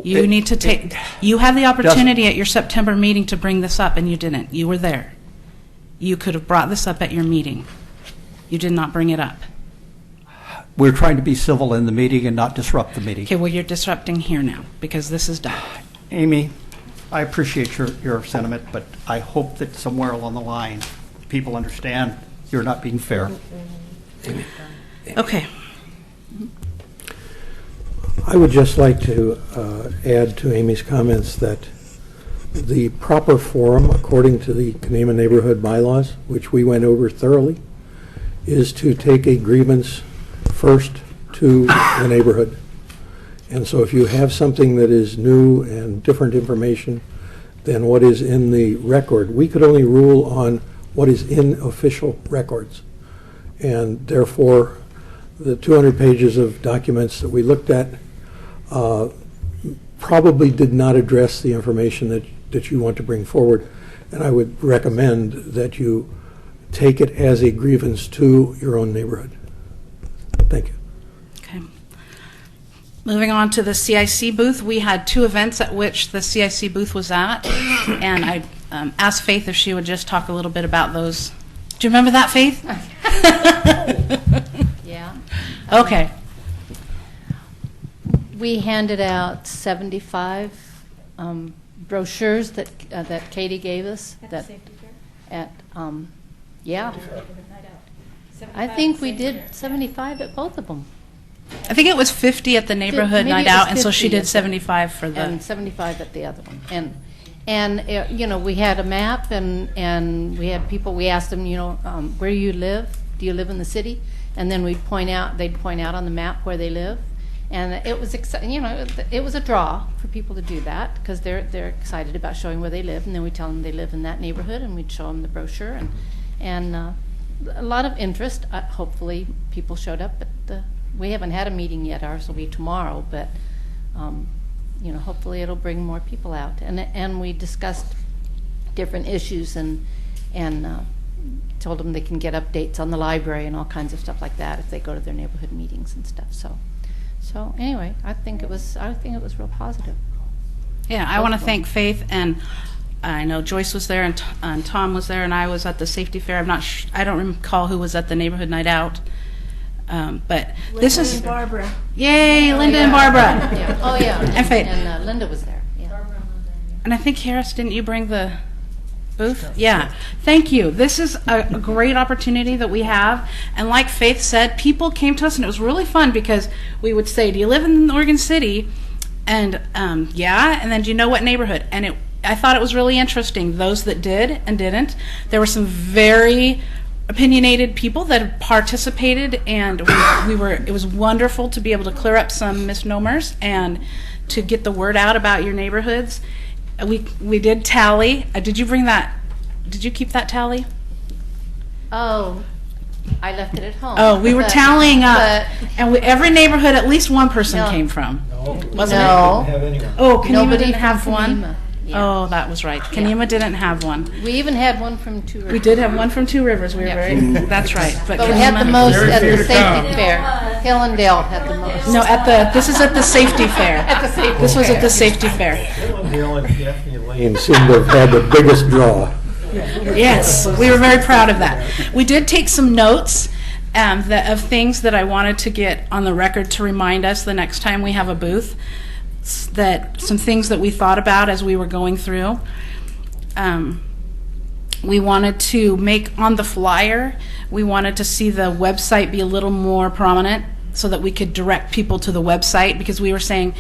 You need to take. You had the opportunity at your September meeting to bring this up, and you didn't. You were there. You could have brought this up at your meeting. You did not bring it up. We're trying to be civil in the meeting and not disrupt the meeting. Okay, well, you're disrupting here now because this is done. Amy, I appreciate your sentiment, but I hope that somewhere along the line, people understand you're not being fair. Okay. I would just like to add to Amy's comments that the proper forum, according to the Kanema Neighborhood bylaws, which we went over thoroughly, is to take a grievance first to the neighborhood. And so if you have something that is new and different information than what is in the record, we could only rule on what is in official records. And therefore, the 200 pages of documents that we looked at probably did not address the information that you want to bring forward. And I would recommend that you take it as a grievance to your own neighborhood. Thank you. Okay. Moving on to the CIC booth, we had 2 events at which the CIC booth was at, and I asked Faith if she would just talk a little bit about those. Do you remember that, Faith? Yeah. Okay. We handed out 75 brochures that Katie gave us. At the safety fair? At yeah. I think we did 75 at both of them. I think it was 50 at the neighborhood Maybe night it was out, and so she 50 did 75 for the. And 75 at the other one. And you know, we had a map, and we had people. We asked them, you know, where you live. Do you live in the city? And then they'd point out on the map where they live. And it was you know, it was a draw for people to do that because they're excited about showing where they live, and then we tell them they live in that neighborhood, and we'd show them the brochure, and a lot of interest. Hopefully, people showed up. But we haven't had a meeting yet. Ours will be tomorrow, but you know, hopefully it'll bring more people out. And we discussed different issues and told them they can get updates on the library and all kinds of stuff like that if they go to their neighborhood meetings and stuff. So anyway, I think it was real positive. Yeah, I want to thank Faith, and I know Joyce was there, and Tom was there, and I was at the safety fair. I don't recall who was at the neighborhood night out, but this is Linda and Barbara. Yay, Linda and Barbara. Yeah. Oh yeah, And Faith. And Linda was there. Yeah. And I think Harris, didn't you bring the booth? Yeah. Thank you. This is a great opportunity that we have. And like Faith said, people came to us, and it was really fun because we would say, do you live in Oregon City? And yeah. And then do you know what neighborhood? And I thought it was really interesting. Those that did and didn't. There were some very opinionated people that participated, and it was wonderful to be able to clear up some misnomers and to get the word out about your neighborhoods. We did tally. Did you bring that? Did you keep that tally? Oh, I left it at home. Oh, we were tallying up, but and every neighborhood at least one person No. came from. Wasn't No. it? Oh, Kenema Nobody didn't have from one. Kenema. Yeah. Oh, that was right. Kenema didn't have one. We even had one from Two Rivers. We did have one from Two Rivers. We were very. That's right. But we had the Kenema- most Very at few the to safety come. fair. Hillendale had the most. No, this is at the safety fair. At the safety This was at fair. the safety fair. And seemed to have had the biggest draw. Yes, we were very proud of that. We did take some notes of things that I wanted to get on the record to remind us the next time we have a booth, some things that we thought about as we were going through. We wanted to make on the flyer, we wanted to see the website be a little more prominent so that we could direct people to the website, because we were saying,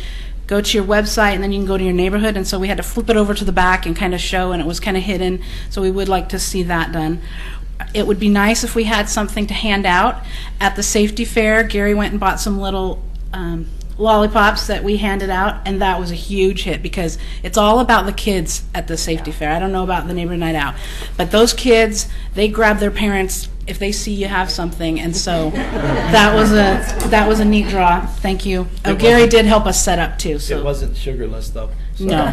go to your website and then you can go to your neighborhood, and so we had to flip it over to the back and kind of show, and it was kind of hidden, so we would like to see that done. It would be nice if we had something to hand out. At the safety fair, Gary went and bought some little lollipops that we handed out, and that was a huge hit because it's all about the kids at the safety fair. I don't know about the neighborhood night out, but those kids, they grab their parents if they see you have something, and so that was a neat draw. Thank you. Oh, Gary did help us set up too. So It wasn't sugarless, though. no.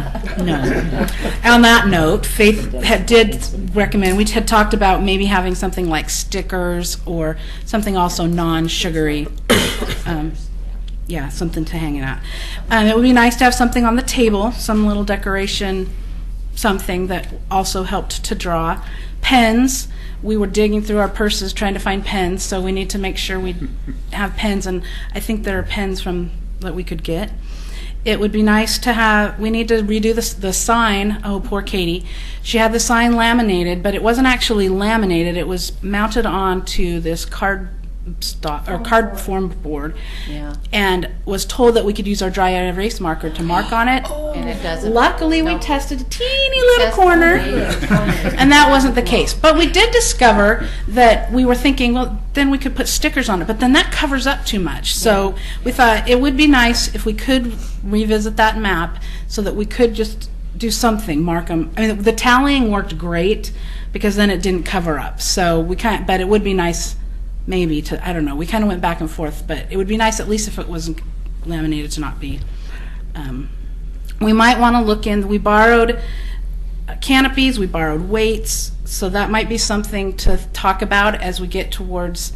On that note, Faith did recommend, we had talked about maybe having something like stickers or something also non-sugary. Yeah, something to hang it out. It would be nice to have something on the table, some little decoration, something that also helped to draw. Pens. We were digging through our purses trying to find pens, so we need to make sure we have pens, and I think there are pens that we could get. It would be nice to have, we need to redo the sign. Oh, poor Katie. She had the sign laminated, but it wasn't actually laminated. It was mounted onto this card form board, Yeah. and was told that we could use our dry erase marker to mark on it. And it doesn't. Luckily, we No. tested a teeny little Test corner, only. and that wasn't the case. But we did discover that we were thinking, well, then we could put stickers on it, but then that covers up too much. So we thought it would be nice if we could revisit that map so that we could just do something, mark them. I mean, the tallying worked great because then it didn't cover up. So we can't, but it would be nice maybe to, I don't know, we kind of went back and forth, but it would be nice at least if it wasn't laminated to not be. We might want to look in, we borrowed canopies, we borrowed weights, so that might be something to talk about as we get towards,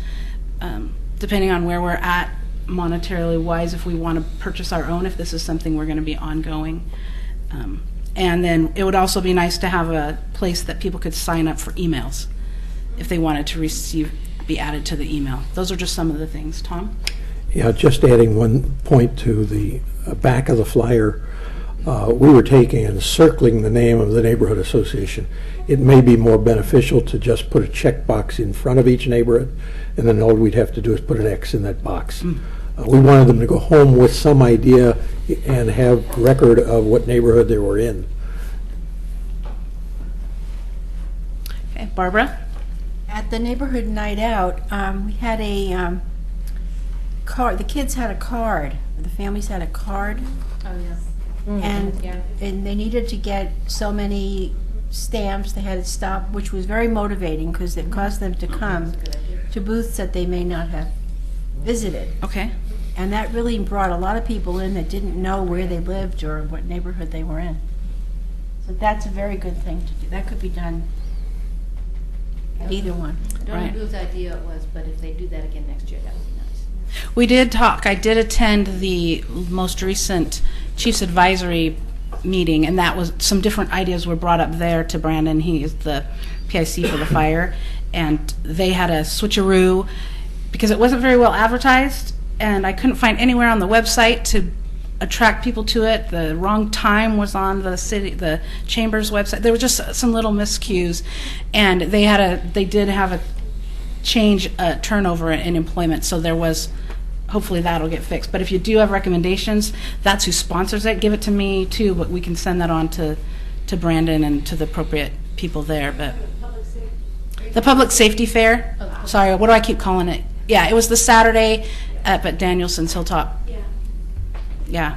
depending on where we're at monetarily wise if we want to purchase our own, if this is something we're going to be ongoing. And then it would also be nice to have a place that people could sign up for emails if they wanted to be added to the email. Those are just some of the things. Tom? Yeah, just adding one point to the back of the flyer. We were taking and circling the name of the neighborhood association. It may be more beneficial to just put a checkbox in front of each neighborhood, and then all we'd have to do is put an X in that box. We wanted them to go home with some idea and have record of what neighborhood they were in. Okay, Barbara? At the neighborhood night out, we had a card. The kids had a card. The families had a card. Oh, yes. And they needed to get so many stamps. They had to stop, which was very motivating because it caused them to come to booths that they may not have visited. Okay. And that really brought a lot of people in that didn't know where they lived or what neighborhood they were in. So that's a very good thing to do. That could be done at either one. I don't know whose idea it was, but if they do that again next year, that would be nice. We did talk. I did attend the most recent Chiefs Advisory meeting, and that was some different ideas were brought up there to Brandon. He is the PIC for the fire, and they had a switcheroo because it wasn't very well advertised, and I couldn't find anywhere on the website to attract people to it. The wrong time was on the chamber's website. There were just some little miscues, and they did have a change turnover in employment, so there was. Hopefully that'll get fixed. But if you do have recommendations, that's who sponsors it. Give it to me too, but we can send that on to Brandon and to the appropriate people there. But the Public Safety Fair. Sorry, what do I keep calling it? Yeah, it was the Saturday up at Danielson's Hilltop. Yeah.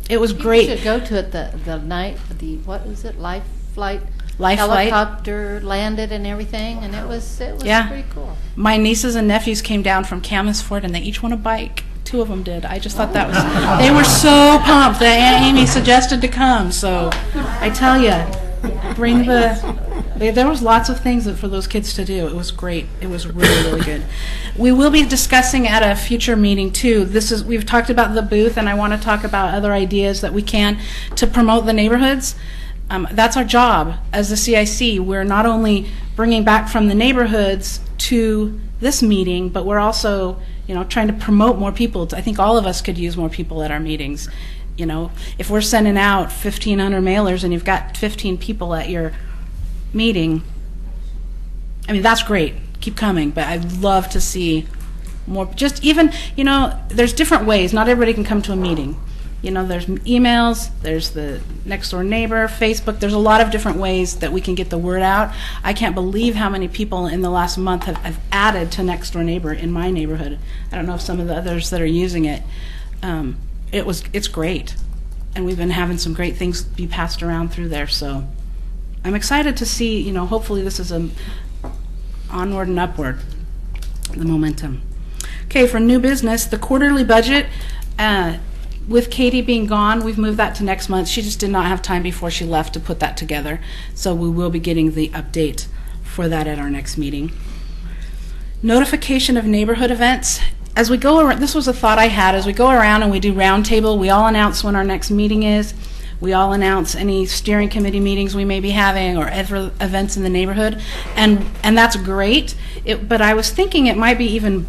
It was great. You should go to it the night, what is it, Life Flight? Helicopter landed and everything, and it was pretty cool. My nieces and nephews came down from Camasford, and they each won a bike. 2 of them did. I just thought that was. They were so pumped that Aunt Amy suggested to come. So I tell you, bring there was lots of things for those kids to do. It was great. It was really, really good. We will be discussing at a future meeting too. We've talked about the booth, and I want to talk about other ideas that we can to promote the neighborhoods. That's our job as the CIC. We're not only bringing back from the neighborhoods to this meeting, but we're also, trying to promote more people. I think all of us could use more people at our meetings. If we're sending out 1,500 mailers and you've got 15 people at your meeting, that's great. Keep coming, but I'd love to see more. Just even, there's different ways. Not everybody can come to a meeting. There's emails, there's the next door neighbor, Facebook. There's a lot of different ways that we can get the word out. I can't believe how many people in the last month have added to next door neighbor in my neighborhood. I don't know if some of the others that are using it. It's great, and we've been having some great things be passed around through there. So I'm excited to see. Hopefully this is a onward and upward, the momentum. Okay, for new business, the quarterly budget. With Katie being gone, we've moved that to next month. She just did not have time before she left to put that together. So we will be getting the update for that at our next meeting. Notification of neighborhood events. As we go around, this was a thought I had, as we go around and we do roundtable, we all announce when our next meeting is. We all announce any steering committee meetings we may be having or other events in the neighborhood. And that's great. But I was thinking it might be even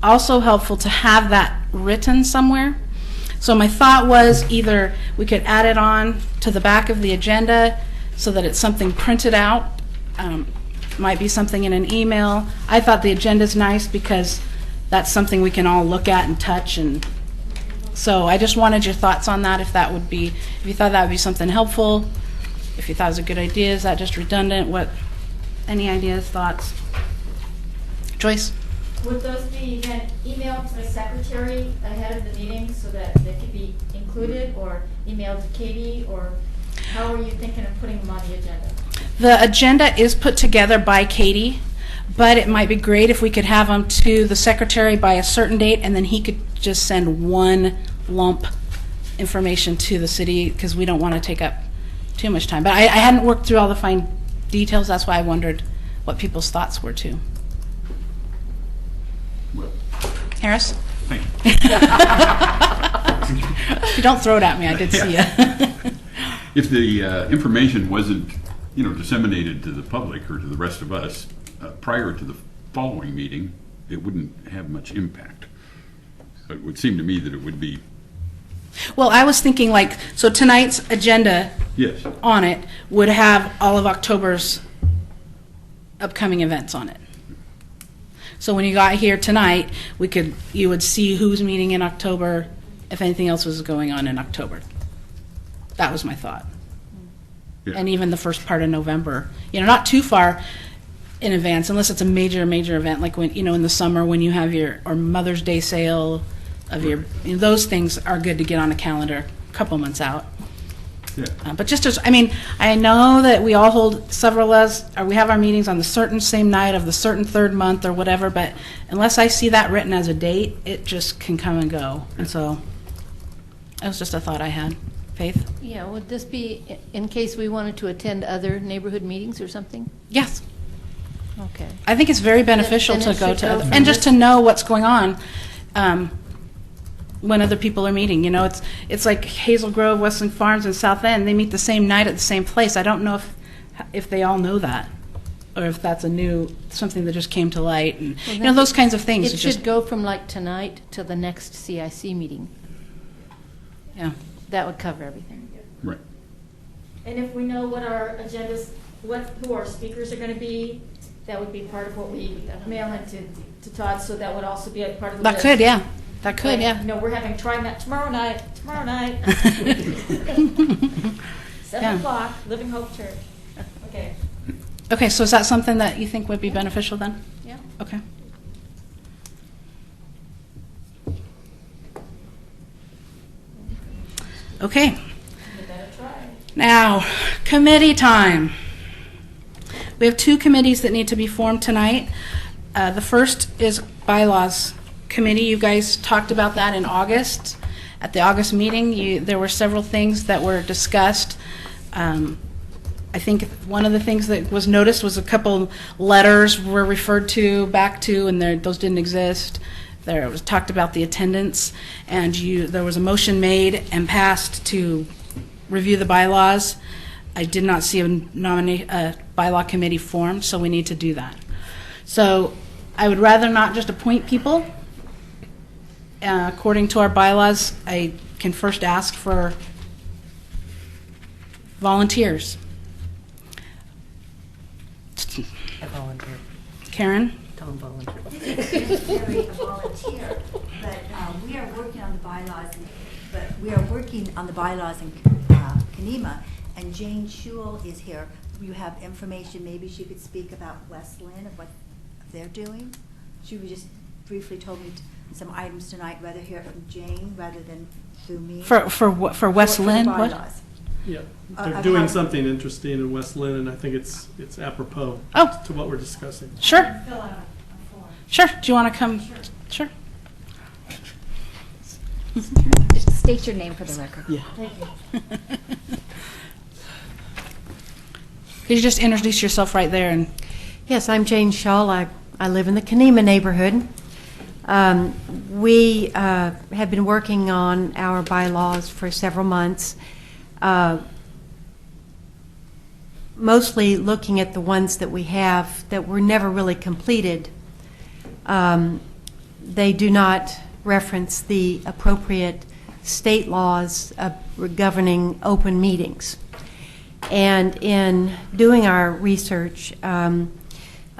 also helpful to have that written somewhere. So my thought was either we could add it on to the back of the agenda so that it's something printed out, might be something in an email. I thought the agenda's nice because that's something we can all look at and touch, and so I just wanted your thoughts on that. If you thought that would be something helpful, if you thought it was a good idea, is that just redundant? Any ideas, thoughts? Joyce? Would those be then emailed to the secretary ahead of the meeting so that they could be included, or emailed to Katie, or how are you thinking of putting them on the agenda? The agenda is put together by Katie, but it might be great if we could have them to the secretary by a certain date, and then he could just send one lump information to the city, because we don't want to take up too much time. But I hadn't worked through all the fine details. That's why I wondered what people's thoughts were too. Harris? Thank you. Don't throw it at me, I did see you. If the information wasn't, disseminated to the public or to the rest of us prior to the following meeting, it wouldn't have much impact. But it would seem to me that it would be. Well, I was thinking so tonight's agenda Yes. on it would have all of October's upcoming events on it. So when you got here tonight, you would see who's meeting in October, if anything else was going on in October. That was my thought. Yeah. And even the first part of November, not too far in advance, unless it's a major event, like when, in the summer when you have or Mother's Day sale of those things are good to get on a calendar a couple months out. Yeah. But just as, I know that we all hold several of us, or we have our meetings on the certain same night of the certain third month or whatever, but unless I see that written as a date, it just can come and go. And so that was just a thought I had. Faith? Yeah, would this be in case we wanted to attend other neighborhood meetings or something? Yes. Okay. I think it's very beneficial Then it to go should to, go from and just this- to know what's going on when other people are meeting. It's like Hazel Grove, Westland Farms, and South End. They meet the same night at the same place. I don't know if they all know that, or if that's something that just came to light, and Well, those kinds of things. It It's should just, go from like tonight to the next CIC meeting. yeah. That would cover everything. Right. And if we know what our agendas, who our speakers are going to be, that would be part of what we mail into Todd, so that would also be a part of the That list. could, yeah. That could, Like, yeah. we're having TriMet tomorrow night. 7 o'clock, Living Hope Church. Okay. Okay, so is that something that you think would be beneficial then? Yeah. Okay. Okay. Now, committee time. We have 2 committees that need to be formed tonight. The first is Bylaws Committee. You guys talked about that in August. At the August meeting, there were several things that were discussed. I think one of the things that was noticed was a couple letters were referred back to, and those didn't exist. There was talked about the attendance, and there was a motion made and passed to review the bylaws. I did not see a bylaw committee formed, so we need to do that. So I would rather not just appoint people. According to our bylaws, I can first ask for volunteers. I volunteer. Karen? Tom volunteer. Necessarily a volunteer, but we are working on the bylaws, in Kenema, and Jane Shule is here. You have information, maybe she could speak about West Lynn and what they're doing. She just briefly told me some items tonight, rather hear it from Jane rather than through me. For West Lynn, the what? bylaws. Yeah, they're doing something interesting in West Lynn, and I think it's apropos to what we're discussing. Sure. Sure. Do you want to come? Sure. Just state your name for the record. Yeah. Thank you. Could you just introduce yourself right there? And Yes, I'm Jane Shull. I live in the Kenema neighborhood. We have been working on our bylaws for several months, mostly looking at the ones that we have that were never really completed. They do not reference the appropriate state laws governing open meetings. And in doing our research,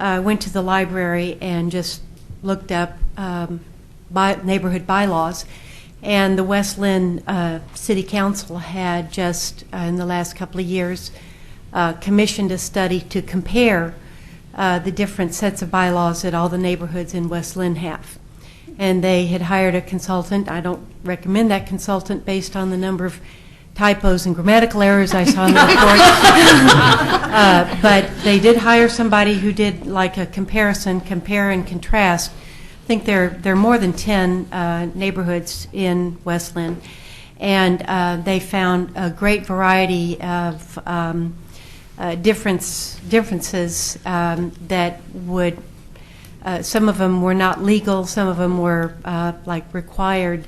I went to the library and just looked up neighborhood bylaws, and the West Lynn City Council had just in the last couple of years commissioned a study to compare the different sets of bylaws that all the neighborhoods in West Lynn have. And they had hired a consultant. I don't recommend that consultant based on the number of typos and grammatical errors I saw in the report. But they did hire somebody who did like a compare and contrast. I think there are more than 10 neighborhoods in West Lynn, and they found a great variety of differences that would some of them were not legal, some of them were like required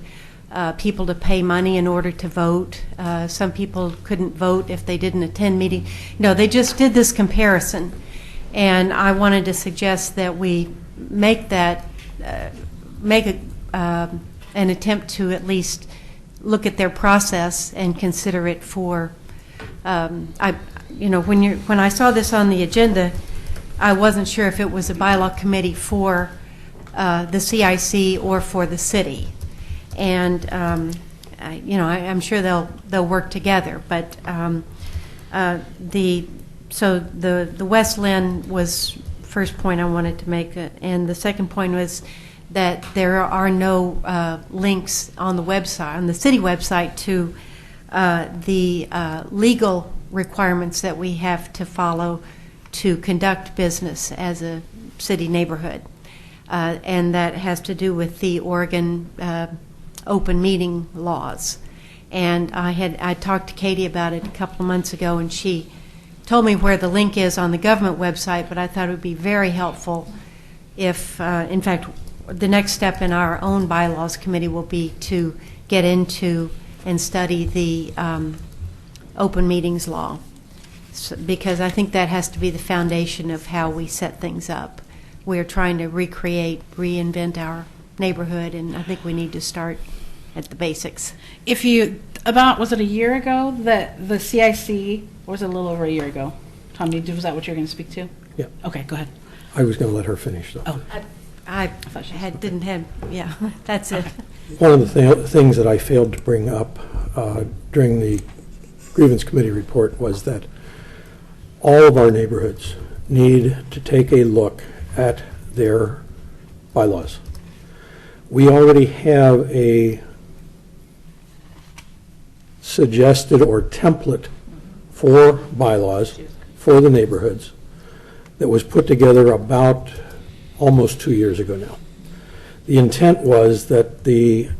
people to pay money in order to vote. Some people couldn't vote if they didn't attend meeting. No, they just did this comparison. And I wanted to suggest that we make that, an attempt to at least look at their process and consider it for, when I saw this on the agenda, I wasn't sure if it was a bylaw committee for the CIC or for the city. And, I'm sure they'll work together. But the West Lynn was first point I wanted to make, and the second point was that there are no links on the website, on the city website, to the legal requirements that we have to follow to conduct business as a city neighborhood. And that has to do with the Oregon open meeting laws. And I talked to Katie about it a couple of months ago, and she told me where the link is on the government website, but I thought it would be very helpful if, in fact, the next step in our own bylaws committee will be to get into and study the open meetings law, because I think that has to be the foundation of how we set things up. We're trying to reinvent our neighborhood, and I think we need to start at the basics. Was it a year ago that the CIC, or was it a little over a year ago? Tom, was that what you were going to speak to? Yeah. Okay, go ahead. I was going to let her finish, though. Oh, yeah, that's it. One of the things that I failed to bring up during the grievance committee report was that all of our neighborhoods need to take a look at their bylaws. We already have a suggested or template for bylaws for the neighborhoods that was put together about almost 2 years ago now. The intent was that the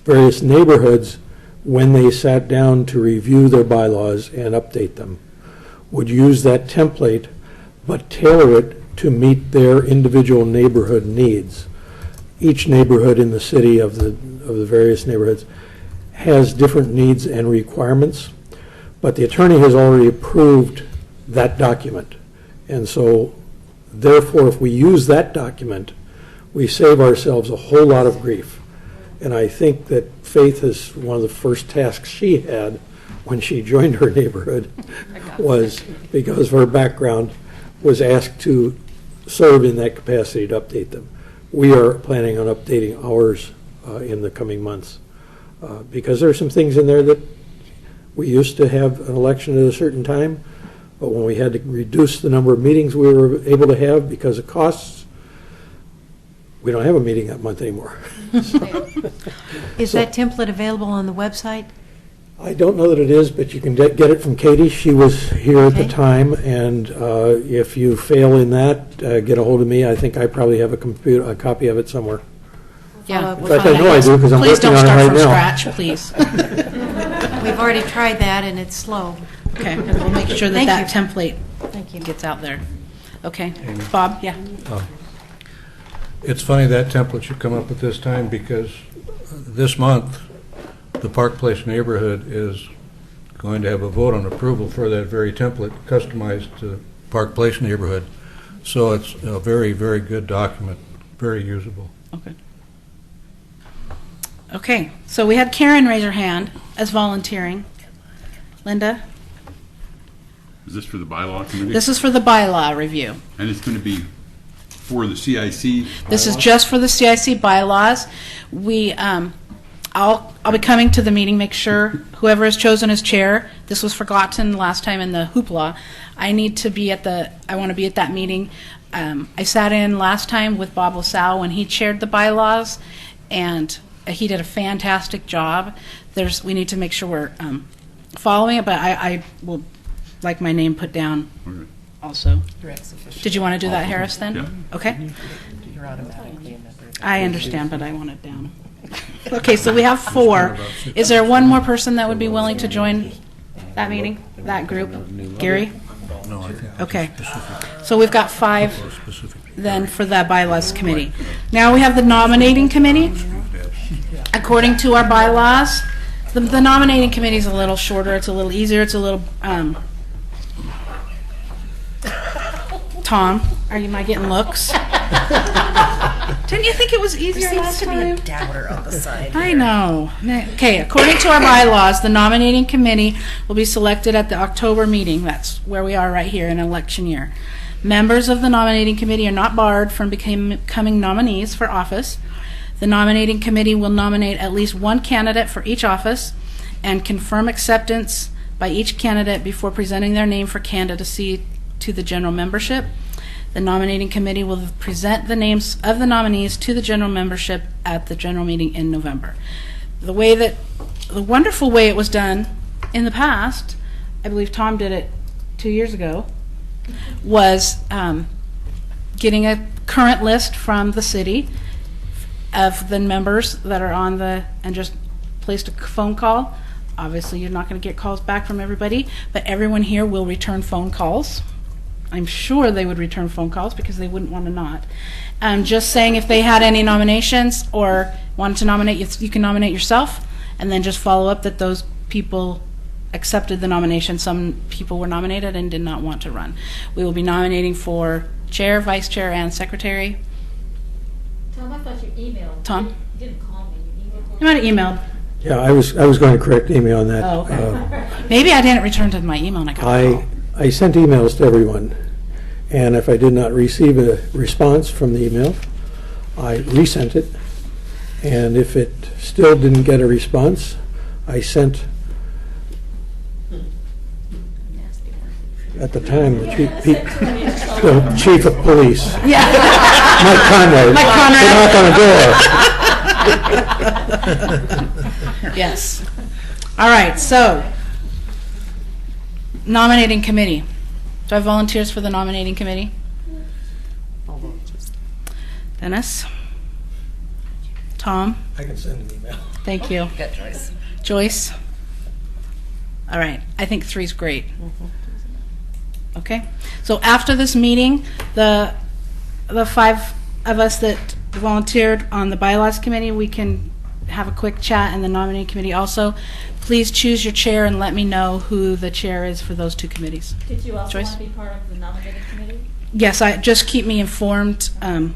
various neighborhoods, when they sat down to review their bylaws and update them, would use that template but tailor it to meet their individual neighborhood needs. Each neighborhood in the city of the various neighborhoods has different needs and requirements, but the attorney has already approved that document. And so, therefore, if we use that document, we save ourselves a whole lot of grief. And I think that Faith is one of the first tasks she had when she joined her neighborhood was, because of her background, was asked to serve in that capacity to update them. We are planning on updating ours in the coming months because there are some things in there that we used to have an election at a certain time, but when we had to reduce the number of meetings we were able to have because of costs, we don't have a meeting that month anymore. Is that template available on the website? I don't know that it is, but you can get it from Katie. She was here at the time, and if you fail in that, get a hold of me. I think I probably have a copy of it somewhere. Yeah. In fact, I know I do because I'm working on it right now. Please don't start from scratch, please. We've already tried that, and it's slow. Okay, and we'll make sure that that template Thank you. gets out there. Okay, Bob, yeah. It's funny that template should come up at this time because this month, the Park Place neighborhood is going to have a vote on approval for that very template customized to Park Place neighborhood. So it's a very, very good document, very usable. Okay. Okay, so we had Karen raise her hand as volunteering. Linda? Is this for the bylaw committee? This is for the bylaw review. And it's going to be for the CIC? This is just for the CIC bylaws. I'll be coming to the meeting, make sure whoever is chosen as chair, this was forgotten last time in the hoopla, I want to be at that meeting. I sat in last time with Bob LaSalle when he chaired the bylaws, and he did a fantastic job. We need to make sure we're following it, but I will like my name put down also. Did you want to do that, Harris, then? Yeah. Okay. You're automatically a member. I understand, but I want it down. Okay, so we have 4. Is there one more person that would be willing to join that meeting, that group? Gary? No, I think Okay. So we've got 5. specific than for the bylaws committee. Now we have the nominating committee. According to our bylaws, the nominating committee is a little shorter, it's a little easier, it's a little, Tom, am I getting looks? Didn't you think it was easier last time? Doubter on the side. I know. Okay, according to our bylaws, the nominating committee will be selected at the October meeting. That's where we are right here in election year. Members of the nominating committee are not barred from becoming nominees for office. The nominating committee will nominate at least one candidate for each office and confirm acceptance by each candidate before presenting their name for candidacy to the general membership. The nominating committee will present the names of the nominees to the general membership at the general meeting in November. The wonderful way it was done in the past, I believe Tom did it 2 years ago, was getting a current list from the city of the members that are on and just placed a phone call. Obviously, you're not going to get calls back from everybody, but everyone here will return phone calls. I'm sure they would return phone calls because they wouldn't want to not. Just saying if they had any nominations or wanted to nominate, you can nominate yourself, and then just follow up that those people accepted the nomination. Some people were nominated and did not want to run. We will be nominating for chair, vice chair, and secretary. Tom, I thought you emailed. Tom? You didn't call me. You emailed. You might have emailed. Yeah, I was going to correct email on that. Oh, okay. Maybe I didn't return to my email and I got a call. I sent emails to everyone, and if I did not receive a response from the email, I resent it, and if it still didn't get a response, I sent, at the time, the chief of police, Mike Conway, to knock on a door. Yes. All right, so nominating committee. Do I have volunteers for the nominating committee? Dennis? Tom? I can send an email. Thank you. Good choice. Joyce? All right, I think 3's great. Okay, so after this meeting, the 5 of us that volunteered on the bylaws committee, we can have a quick chat, and the nominating committee also. Please choose your chair and let me know who the chair is for those 2 committees. Did you also Joyce? want to be part of the nominating committee? Yes, just keep me informed of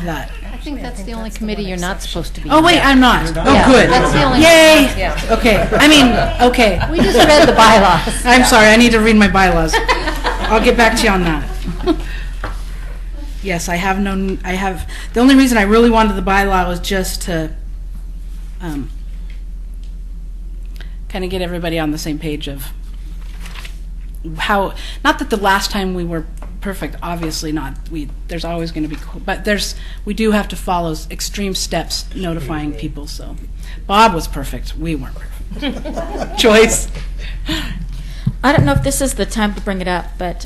that. I think that's the only committee you're not supposed to be. Oh, wait, I'm not. Oh, Yeah, good. that's the only- Yay. Yeah. Okay, I mean, okay. We just read the bylaws. I'm sorry, I need to read my bylaws. I'll get back to you on that. Yes, I have, the only reason I really wanted the bylaw was just to kind of get everybody on the same page of how, not that the last time we were perfect, obviously not. There's always going to be, but we do have to follow extreme steps notifying people. So Bob was perfect. We weren't perfect. Joyce? I don't know if this is the time to bring it up, but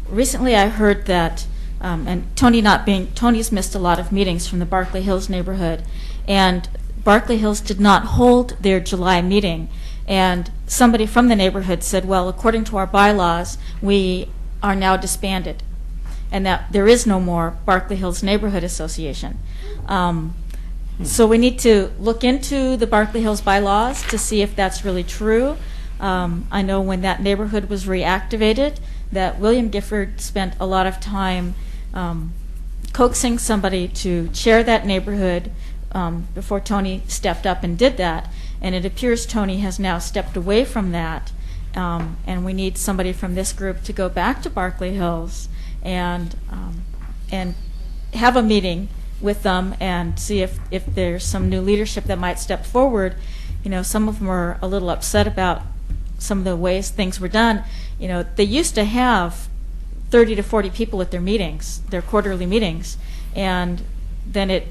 recently I heard that, and Tony's missed a lot of meetings from the Berkeley Hills neighborhood, and Berkeley Hills did not hold their July meeting. And somebody from the neighborhood said, well, according to our bylaws, we are now disbanded, and that there is no more Berkeley Hills Neighborhood Association. So we need to look into the Berkeley Hills bylaws to see if that's really true. I know when that neighborhood was reactivated, that William Gifford spent a lot of time coaxing somebody to chair that neighborhood before Tony stepped up and did that. And it appears Tony has now stepped away from that. And we need somebody from this group to go back to Berkeley Hills and have a meeting with them and see if there's some new leadership that might step forward. You know, some of them are a little upset about some of the ways things were done. You know, they used to have 30 to 40 people at their meetings, their quarterly meetings, and then it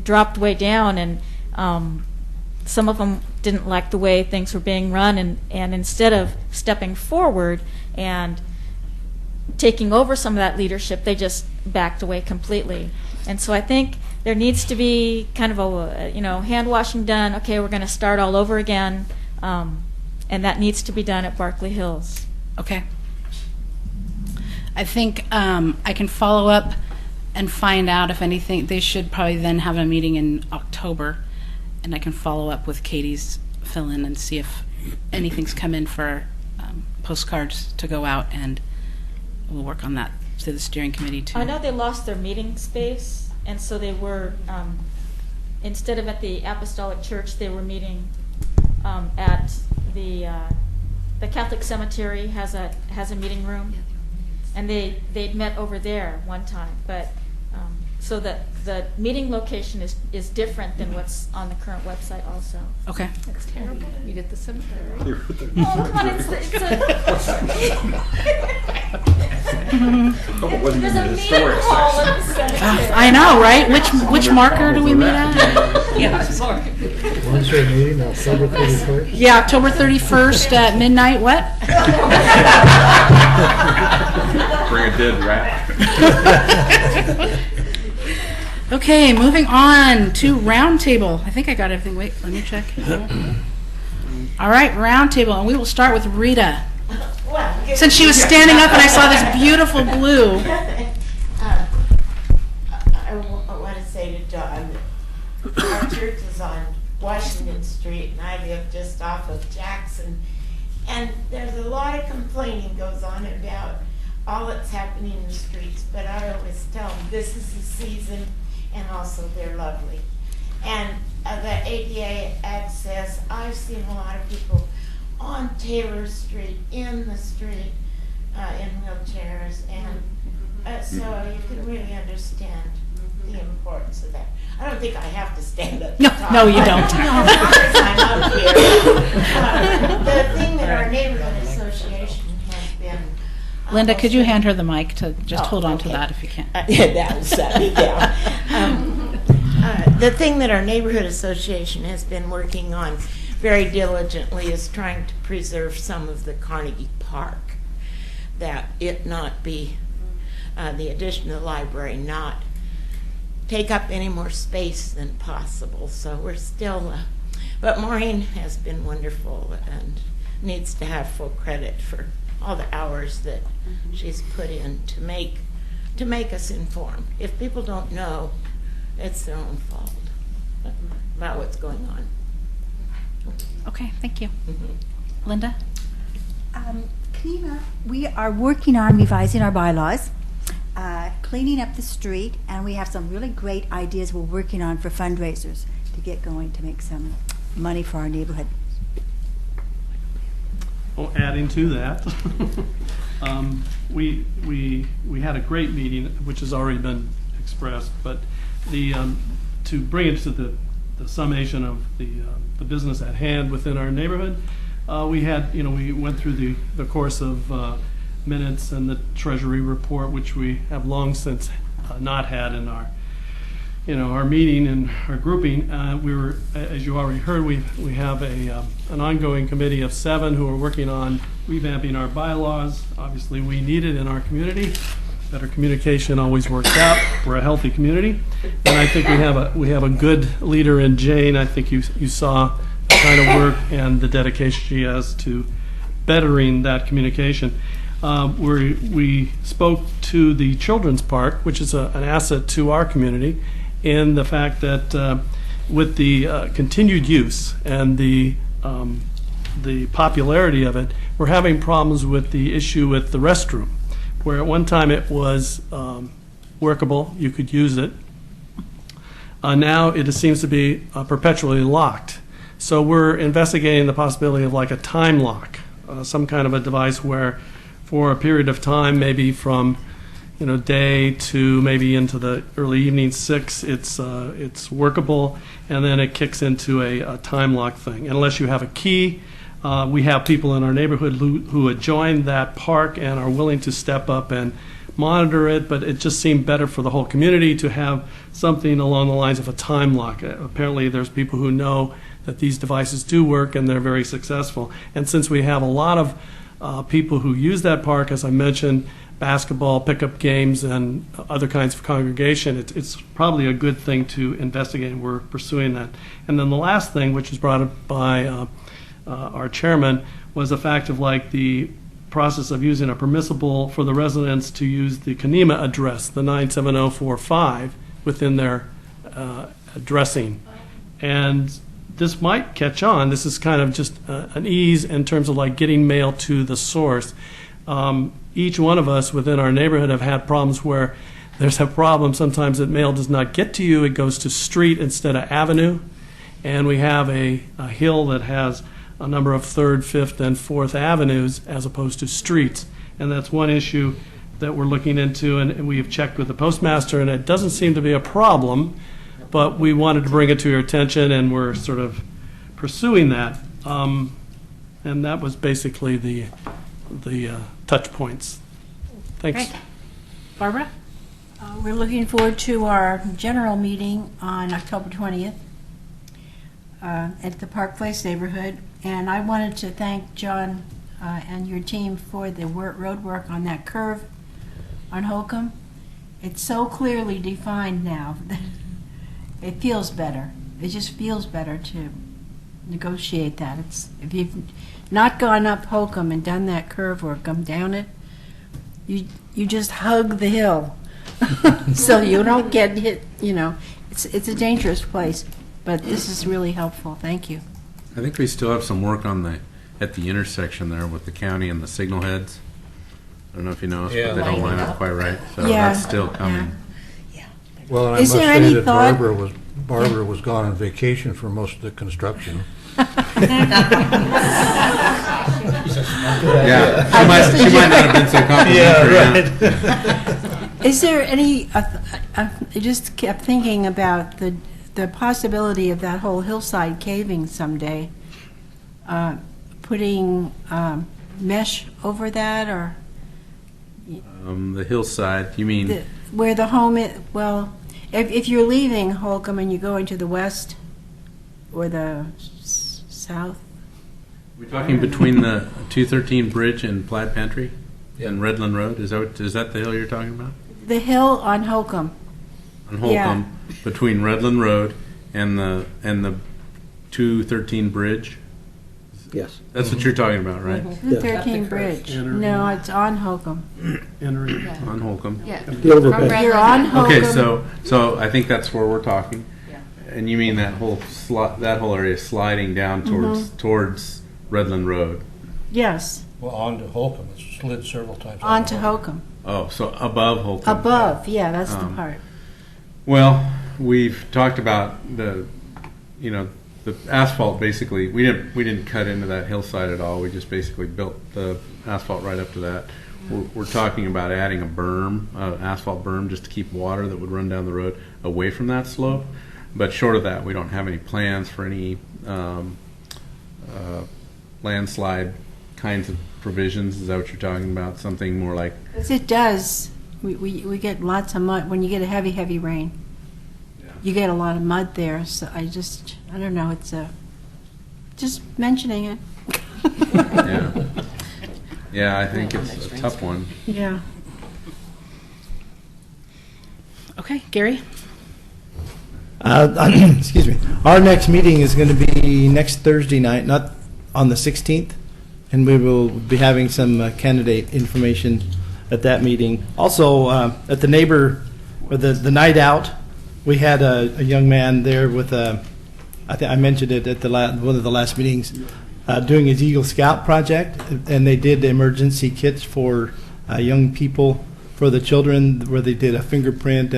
dropped way down, and some of them didn't like the way things were being run, and instead of stepping forward and taking over some of that leadership, they just backed away completely. And so I think there needs to be kind of a hand washing done. Okay, we're going to start all over again, and that needs to be done at Berkeley Hills. Okay. I think I can follow up and find out if anything. They should probably then have a meeting in October, and I can follow up with Katie's fill-in and see if anything's come in for postcards to go out, and we'll work on that through the steering committee too. I know they lost their meeting space, and so they were, instead of at the Apostolic Church, they were meeting at the Catholic Cemetery has a meeting room, and they'd met over there one time. But so that the meeting location is different than what's on the current website also. Okay. That's terrible. Meet at the cemetery. Oh, come on, it's there's a meeting hall at the cemetery. I know, right? Which marker do we meet at? When's their meeting, October 31st? Yeah, October 31st at midnight. What? Bring a dead rat. Okay, moving on to roundtable. I think I got everything. Wait, let me check. All right, roundtable, and we will start with Rita. Since she was standing up and I saw this beautiful blue. I want to say to John, our church is on Washington Street, and I live just off of Jackson. And there's a lot of complaining goes on about all that's happening in the streets, but I always tell them this is the season, and also they're lovely. And the ADA access, I've seen a lot of people on Taylor Street, in the street, in wheelchairs, and so you can really understand the importance of that. I don't think I have to stand up. No, you don't. I'm up here. The thing that our neighborhood association has been. Linda, could you hand her the mic to just Oh, hold on okay. to that if you can? That will set me down. The thing that our neighborhood association has been working on very diligently is trying to preserve some of the Carnegie Park, that it not be, the addition of the library not take up any more space than possible. So we're still, but Maureen has been wonderful and needs to have full credit for all the hours that she's put in to make us informed. If people don't know, it's their own fault about what's going on. Okay, thank you. Linda? Kanima, we are working on revising our bylaws, cleaning up the street, and we have some really great ideas we're working on for fundraisers to get going to make some money for our neighborhood. Well, adding to that, we had a great meeting, which has already been expressed, but to bring it to the summation of the business at hand within our neighborhood, we went through the course of minutes and the Treasury report, which we have long since not had in our meeting and our grouping. We were, as you already heard, we have an ongoing committee of 7 who are working on revamping our bylaws. Obviously, we need it in our community. Better communication always works out. We're a healthy community, and I think we have a good leader in Jane. I think you saw the kind of work and the dedication she has to bettering that communication. We spoke to the Children's Park, which is an asset to our community, in the fact that with the continued use and the popularity of it, we're having problems with the issue with the restroom, where at one time it was workable, you could use it. Now it seems to be perpetually locked. So we're investigating the possibility of like a time lock, some kind of a device where for a period of time, maybe from day to maybe into the early evening 6, it's workable, and then it kicks into a time lock thing. And unless you have a key, we have people in our neighborhood who had joined that park and are willing to step up and monitor it, but it just seemed better for the whole community to have something along the lines of a time lock. Apparently there's people who know that these devices do work and they're very successful. And since we have a lot of people who use that park, as I mentioned, basketball, pickup games, and other kinds of congregation, it's probably a good thing to investigate, and we're pursuing that. And then the last thing, which was brought up by our chairman, was the fact of like the process of using a permissible for the residents to use the Kanema address, the 97045, within their addressing. And this might catch on. This is kind of just an ease in terms of like getting mail to the source. Each one of us within our neighborhood have had problems where there's a problem sometimes that mail does not get to you. It goes to street instead of avenue. And we have a hill that has a number of 3rd, 5th, and 4th avenues as opposed to streets. And that's one issue that we're looking into, and we have checked with the postmaster, and it doesn't seem to be a problem, but we wanted to bring it to your attention, and we're sort of pursuing that. And that was basically the touch points. Thanks. Great. Barbara? We're looking forward to our general meeting on October 20th at the Park Place neighborhood. And I wanted to thank John and your team for the road work on that curve on Holcomb. It's so clearly defined now that it feels better. It just feels better to negotiate that. If you've not gone up Holcomb and done that curve or come down it, you just hug the hill. So you don't get hit, it's a dangerous place, but this is really helpful. Thank you. I think we still have some work on at the intersection there with the county and the signal heads. I don't know if you noticed, but they don't line up quite right. So that's still coming. Yeah. Well, and I must say that Barbara was gone on vacation for most of the construction. Yeah, she might not have been so complimentary. Yeah, right. Is there any? I just kept thinking about the possibility of that whole hillside caving someday. Putting mesh over that, or the hillside. You mean where the home is? Well, if you're leaving Holcomb and you're going to the west or the south. We're talking between the 213 bridge and Plaid Pantry and Redland Road. Is that the hill you're talking about? The hill on Holcomb. On Holcomb, between Redland Road and the 213 bridge. Yes. That's what you're talking about, right? 213 bridge. No, it's on Holcomb. On Holcomb. Yeah. You're on Holcomb. Okay, so I think that's where we're talking. And you mean that whole area sliding down towards Redland Road? Yes. Well, onto Holcomb. It's slid several times. Onto Holcomb. Oh, so above Holcomb. Above, yeah, that's the part. Well, we've talked about the asphalt. Basically, we didn't cut into that hillside at all. We just basically built the asphalt right up to that. We're talking about adding a berm, asphalt berm, just to keep water that would run down the road away from that slope. But short of that, we don't have any plans for any landslide kinds of provisions. Is that what you're talking about? Something more like... It does. We get lots of mud. When you get a heavy rain, you get a lot of mud there. So I don't know. It's just mentioning it. Yeah, I think it's a tough one. Yeah. Okay, Gary? Excuse me. Our next meeting is going to be next Thursday night, not on the 16th, and we will be having some candidate information at that meeting. Also, at the the night out, we had a young man there with I think I mentioned it at one of the last meetings, doing his Eagle Scout project, and they did emergency kits for young people, for the children, where they did a fingerprint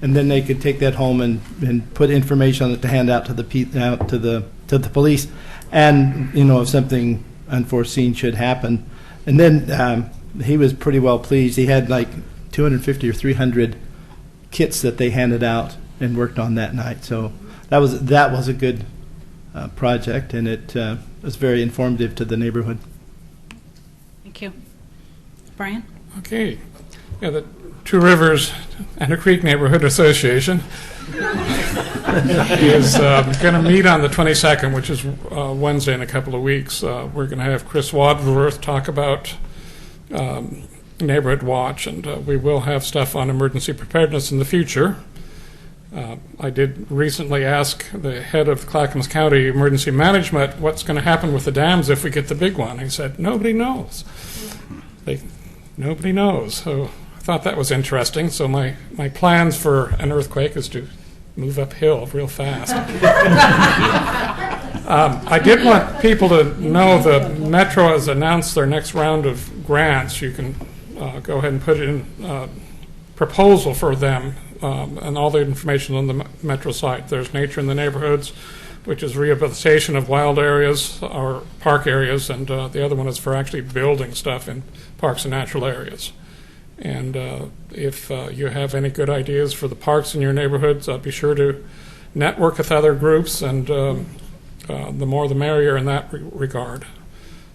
and then they could take that home and put information on it to hand out to the police, and if something unforeseen should happen. And then he was pretty well pleased. He had like 250 or 300 kits that they handed out and worked on that night. So that was a good project, and it was very informative to the neighborhood. Thank you. Brian? Okay. Yeah, the Two Rivers and a Creek Neighborhood Association is going to meet on the 22nd, which is Wednesday in a couple of weeks. We're going to have Chris Wadsworth talk about Neighborhood Watch, and we will have stuff on emergency preparedness in the future. I did recently ask the head of Clackamas County Emergency Management what's going to happen with the dams if we get the big one. He said, nobody knows. Nobody knows. So I thought that was interesting. So my plans for an earthquake is to move uphill real fast. I did want people to know the Metro has announced their next round of grants. You can go ahead and put in a proposal for them, and all the information on the Metro site. There's Nature in the Neighborhoods, which is rehabilitation of wild areas or park areas, and the other one is for actually building stuff in parks and natural areas. And if you have any good ideas for the parks in your neighborhoods, be sure to network with other groups, and the more the merrier in that regard.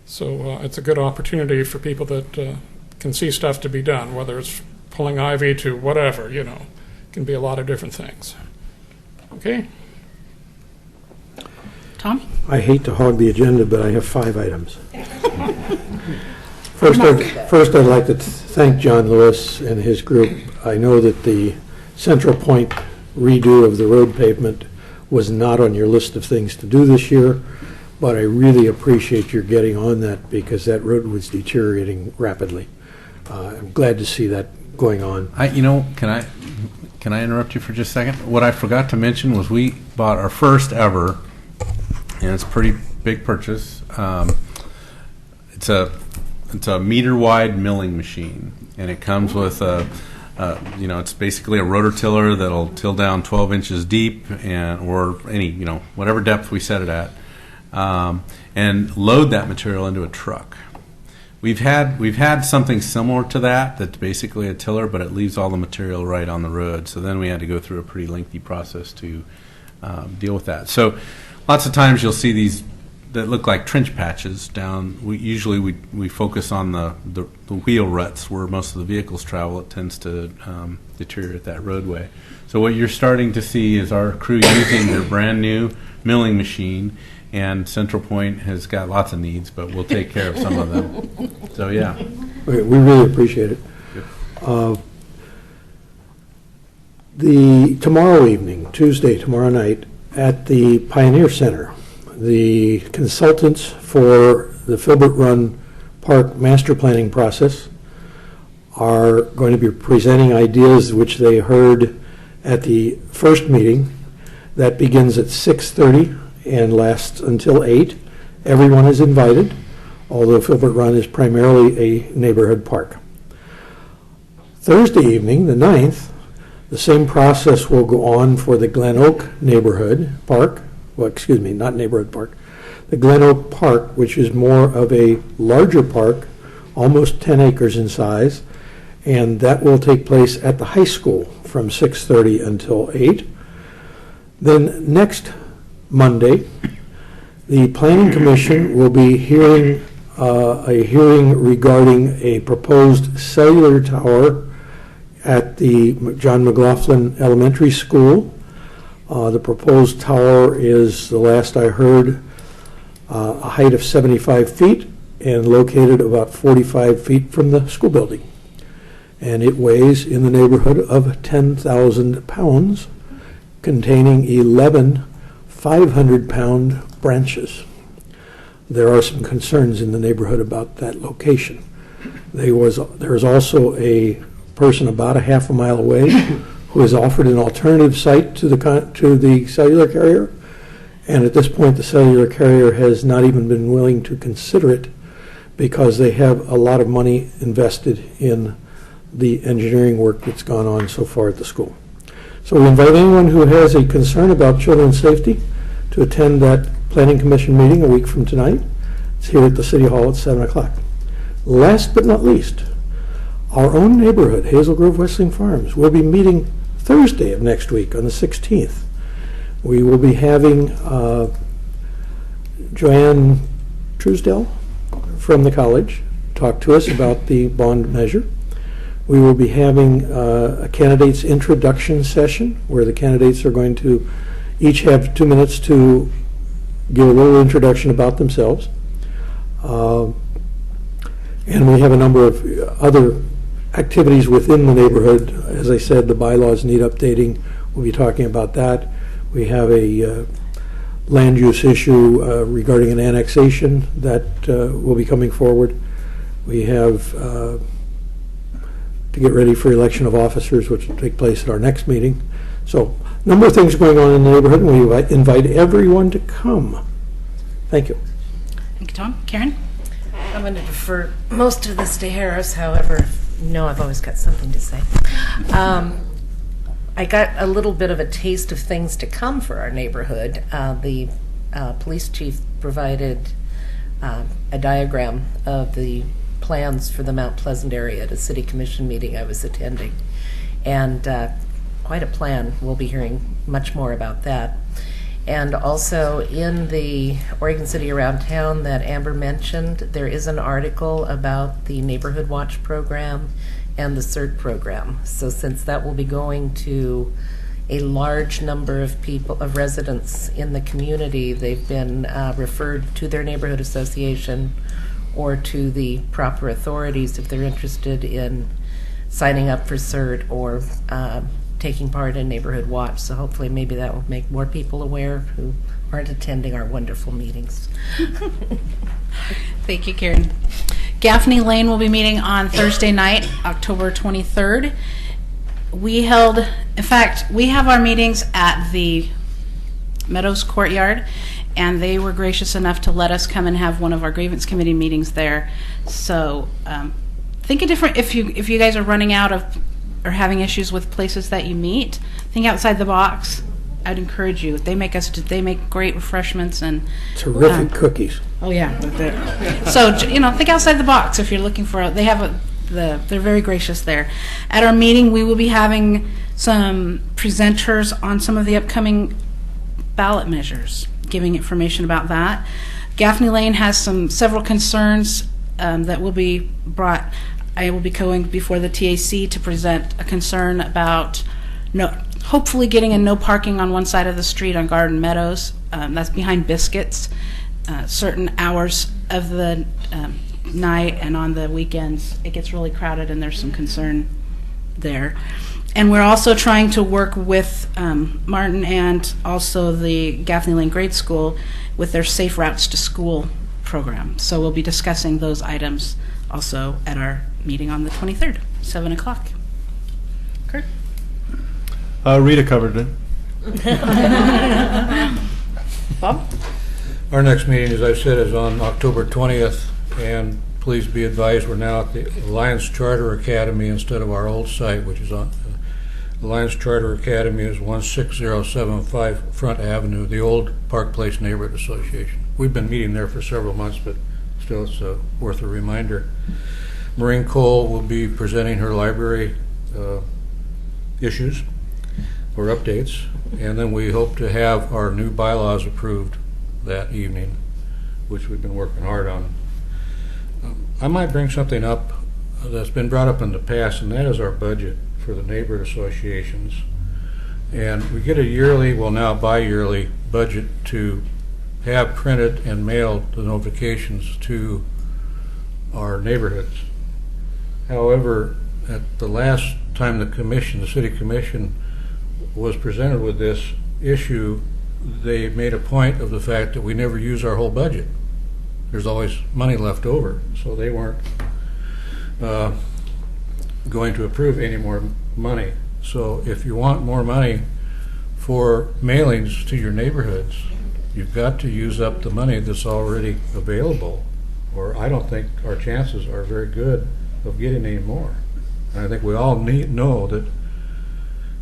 So it's a good opportunity for people that can see stuff to be done, whether it's pulling ivy to whatever, you know. It can be a lot of different things. Okay? Tom? I hate to hog the agenda, but I have 5 items. First, I'd like to thank John Lewis and his group. I know that the Central Point redo of the road pavement was not on your list of things to do this year, but I really appreciate your getting on that because that road was deteriorating rapidly. I'm glad to see that going on. Can I interrupt you for just a second? What I forgot to mention was we bought our first ever, and it's a pretty big purchase. It's a meter wide milling machine, and it comes with it's basically a rotor tiller that'll till down 12 inches deep or any whatever depth we set it at, and load that material into a truck. We've had something similar to that that's basically a tiller, but it leaves all the material right on the road. So then we had to go through a pretty lengthy process to deal with that. So lots of times you'll see these that look like trench patches down. We focus on the wheel ruts where most of the vehicles travel. It tends to deteriorate that roadway. So what you're starting to see is our crew using their brand new milling machine. And Central Point has got lots of needs, but we'll take care of some of them. So, yeah. We really appreciate it. Tomorrow evening, Tuesday, tomorrow night, at the Pioneer Center, the consultants for the Filbert Run Park master planning process are going to be presenting ideas which they heard at the first meeting. That begins at 6:30. And lasts until 8. Everyone is invited, although Filbert Run is primarily a neighborhood park. Thursday evening, the 9th, the same process will go on for the Glen Oak neighborhood park. Well, excuse me, not neighborhood park. The Glen Oak Park, which is more of a larger park, almost 10 acres in size, and that will take place at the high school from 6:30 until 8. Then next Monday, the Planning Commission will be hearing a hearing regarding a proposed cellular tower at the John McLaughlin Elementary School. The proposed tower is, the last I heard, a height of 75 feet and located about 45 feet from the school building. And it weighs in the neighborhood of 10,000 pounds, containing 11 500-pound branches. There are some concerns in the neighborhood about that location. There is also a person about a half a mile away who has offered an alternative site to the cellular carrier, and at this point the cellular carrier has not even been willing to consider it because they have a lot of money invested in the engineering work that's gone on so far at the school. So we invite anyone who has a concern about children's safety to attend that Planning Commission meeting a week from tonight. It's here at the City Hall at 7 o'clock. Last but not least, our own neighborhood, Hazel Grove Wrestling Farms, will be meeting Thursday of next week on the 16th. We will be having Joanne Truesdell from the college talk to us about the bond measure. We will be having a candidates introduction session where the candidates are going to each have 2 minutes to give a little introduction about themselves. And we have a number of other activities within the neighborhood. As I said, the bylaws need updating. We'll be talking about that. We have a land use issue regarding an annexation that will be coming forward. We have to get ready for election of officers, which will take place at our next meeting. So, a number of things going on in the neighborhood, and we invite everyone to come. Thank you. Thank you, Tom. Karen? I'm going to defer most of this to Harris, however, I've always got something to say. I got a little bit of a taste of things to come for our neighborhood. The police chief provided a diagram of the plans for the Mount Pleasant area at a city commission meeting I was attending. And quite a plan. We'll be hearing much more about that. And also in the Oregon City Around Town that Amber mentioned, there is an article about the Neighborhood Watch program and the CERT program. So since that will be going to a large number of people, of residents in the community, they've been referred to their neighborhood association or to the proper authorities if they're interested in signing up for CERT or taking part in Neighborhood Watch. So hopefully maybe that will make more people aware who aren't attending our wonderful meetings. Thank you, Karen. Gaffney Lane will be meeting on Thursday night, October 23rd. We have our meetings at the Meadows Courtyard, and they were gracious enough to let us come and have one of our grievance committee meetings there. So think of different, if you guys are running out of or having issues with places that you meet, think outside the box. I'd encourage you. They make great refreshments and terrific cookies. Oh yeah. So think outside the box if you're looking for. They're very gracious there. At our meeting, we will be having some presenters on some of the upcoming ballot measures, giving information about that. Gaffney Lane has several concerns that will be brought. I will be going before the TAC to present a concern about hopefully getting a no parking on one side of the street on Garden Meadows. That's behind Biscuits. Certain hours of the night and on the weekends, it gets really crowded and there's some concern there. And we're also trying to work with Martin and also the Gaffney Lane Grade School with their Safe Routes to School program. So we'll be discussing those items also at our meeting on the 23rd, 7 o'clock. Kurt? Rita covered it. Bob? Our next meeting, as I said, is on October 20th, and please be advised we're now at the Alliance Charter Academy instead of our old site, which is on Alliance Charter Academy is 16075 Front Avenue, the old Park Place Neighborhood Association. We've been meeting there for several months, but still it's worth a reminder. Maureen Cole will be presenting her library issues or updates, and then we hope to have our new bylaws approved that evening, which we've been working hard on. I might bring something up that's been brought up in the past, and that is our budget for the neighborhood associations. And we get a yearly, well now bi-yearly budget to have printed and mailed the notifications to our neighborhoods. However, at the last time the city commission was presented with this issue, they made a point of the fact that we never use our whole budget. There's always money left over, so they weren't going to approve any more money. So if you want more money for mailings to your neighborhoods, you've got to use up the money that's already available, or I don't think our chances are very good of getting any more. And I think we all know that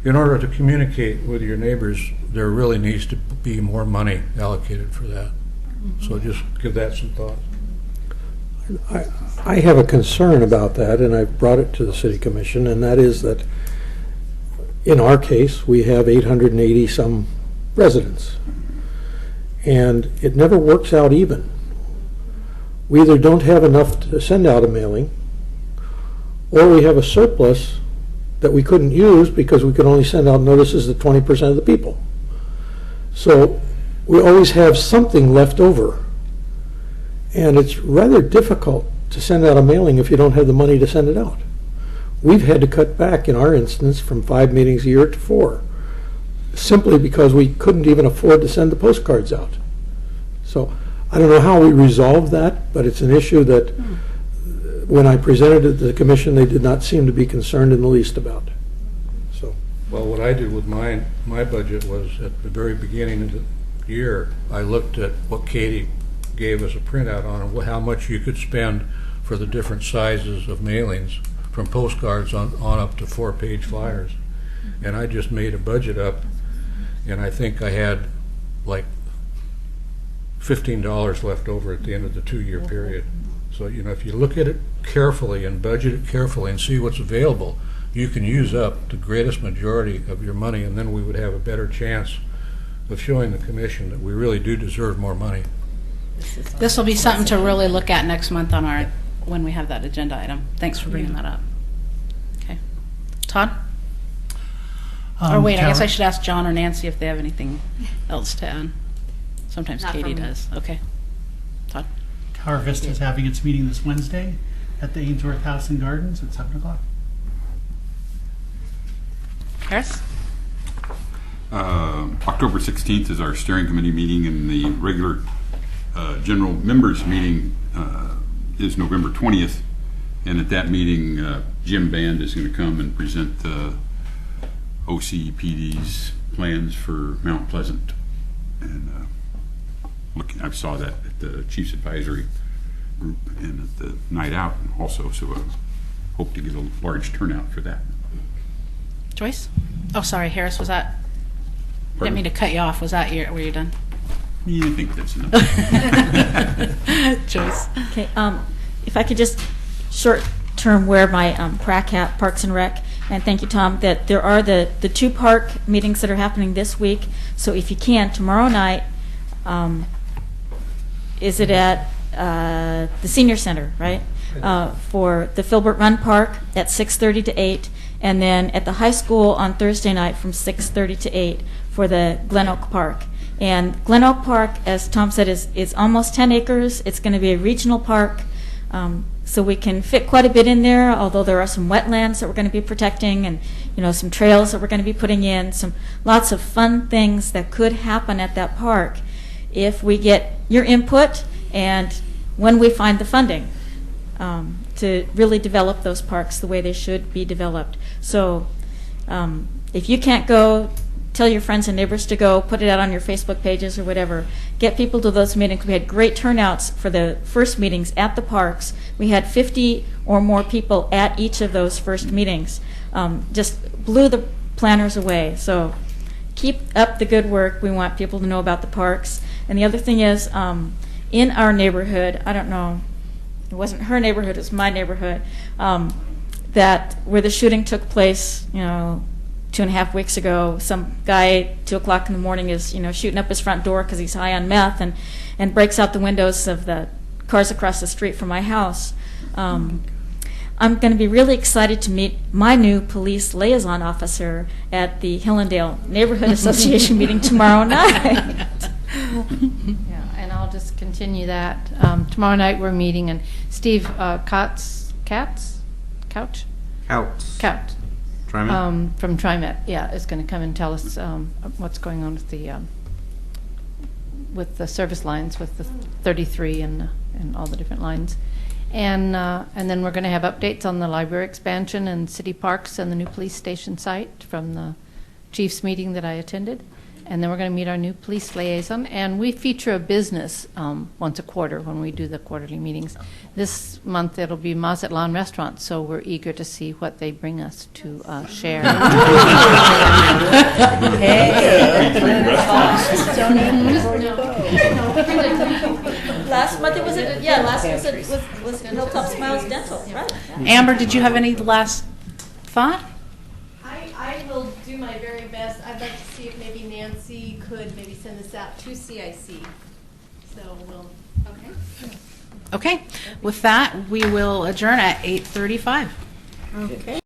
in order to communicate with your neighbors, there really needs to be more money allocated for that. So just give that some thought. I have a concern about that, and I've brought it to the City Commission, and that is that in our case, we have 880 some residents, and it never works out even. We either don't have enough to send out a mailing, or we have a surplus that we couldn't use because we could only send out notices to 20% of the people. So we always have something left over. And it's rather difficult to send out a mailing if you don't have the money to send it out. We've had to cut back, in our instance, from 5 meetings a year to 4. simply because we couldn't even afford to send the postcards out. So I don't know how we resolved that, but it's an issue that when I presented it to the commission, they did not seem to be concerned in the least about. So, Well, what I did with my budget was at the very beginning of the year, I looked at what Katie gave us a printout on how much you could spend for the different sizes of mailings, from postcards on up to 4-page flyers. And I just made a budget up, and I think I had like $15 left over at the end of the 2-year period. So, if you look at it carefully and budget it carefully and see what's available, you can use up the greatest majority of your money, and then we would have a better chance of showing the commission that we really do deserve more money. This will be something to really look at next month on when we have that agenda item. Thanks for bringing that up. Okay. Todd? Or wait, I guess I should ask John or Nancy if they have anything else to add. Sometimes Not Katie from me. does. Okay. Todd? Tower Vista is having its meeting this Wednesday at the Ainsworth House and Gardens at 7 o'clock. Harris? October 16th is our steering committee meeting, and the regular general members meeting is November 20th. And at that meeting, Jim Band is going to come and present the OCPD's plans for Mount Pleasant. And I saw that at the Chiefs Advisory Group and at the night out also, so I hope to get a large turnout for that. Joyce? Oh, sorry, Harris, was that? Pardon? Didn't mean to cut you off. Was that were you done? Yeah, I think that's enough. Joyce? Okay, if I could just short-term wear my PRAC hat, Parks and Rec, and thank you, Tom, that there are the 2 park meetings that are happening this week. So if you can, tomorrow night, is it at the Senior Center, right? For the Filbert Run Park at 6:30 to 8, and then at the high school on Thursday night from 6:30 to 8 for the Glen Oak Park. And Glen Oak Park, as Tom said, is almost 10 acres. It's going to be a regional park, so we can fit quite a bit in there, although there are some wetlands that we're going to be protecting and some trails that we're going to be putting in, lots of fun things that could happen at that park if we get your input and when we find the funding to really develop those parks the way they should be developed. So if you can't go, tell your friends and neighbors to go, put it out on your Facebook pages or whatever. Get people to those meetings. We had great turnouts for the first meetings at the parks. We had 50 or more people at each of those first meetings. Just blew the planners away. So keep up the good work. We want people to know about the parks. And the other thing is, in our neighborhood, I don't know, it wasn't her neighborhood, it was my neighborhood, that where the shooting took place, 2.5 weeks ago, some guy 2 o'clock in the morning is shooting up his front door because he's high on meth and breaks out the windows of the cars across the street from my house. I'm going to be really excited to meet my new police liaison officer at the Hillendale Neighborhood Association meeting tomorrow night. Yeah, and I'll just continue that. Tomorrow night we're meeting, and Steve Couch TriMet? from TriMet, yeah, is going to come and tell us what's going on with the service lines, with the 33 and all the different lines, and then we're going to have updates on the library expansion and city parks and the new police station site from the chiefs meeting that I attended. And then we're going to meet our new police liaison, and we feature a business once a quarter when we do the quarterly meetings. This month it'll be Mazatlan Restaurant, so we're eager to see what they bring us to share. Last month it was was Hilltop Smiles Dental, right? Amber, did you have any last thought? I will do my very best. I'd like to see if maybe Nancy could maybe send this out to CIC. So we'll, okay. Okay. With that, we will adjourn at 8:35. Okay.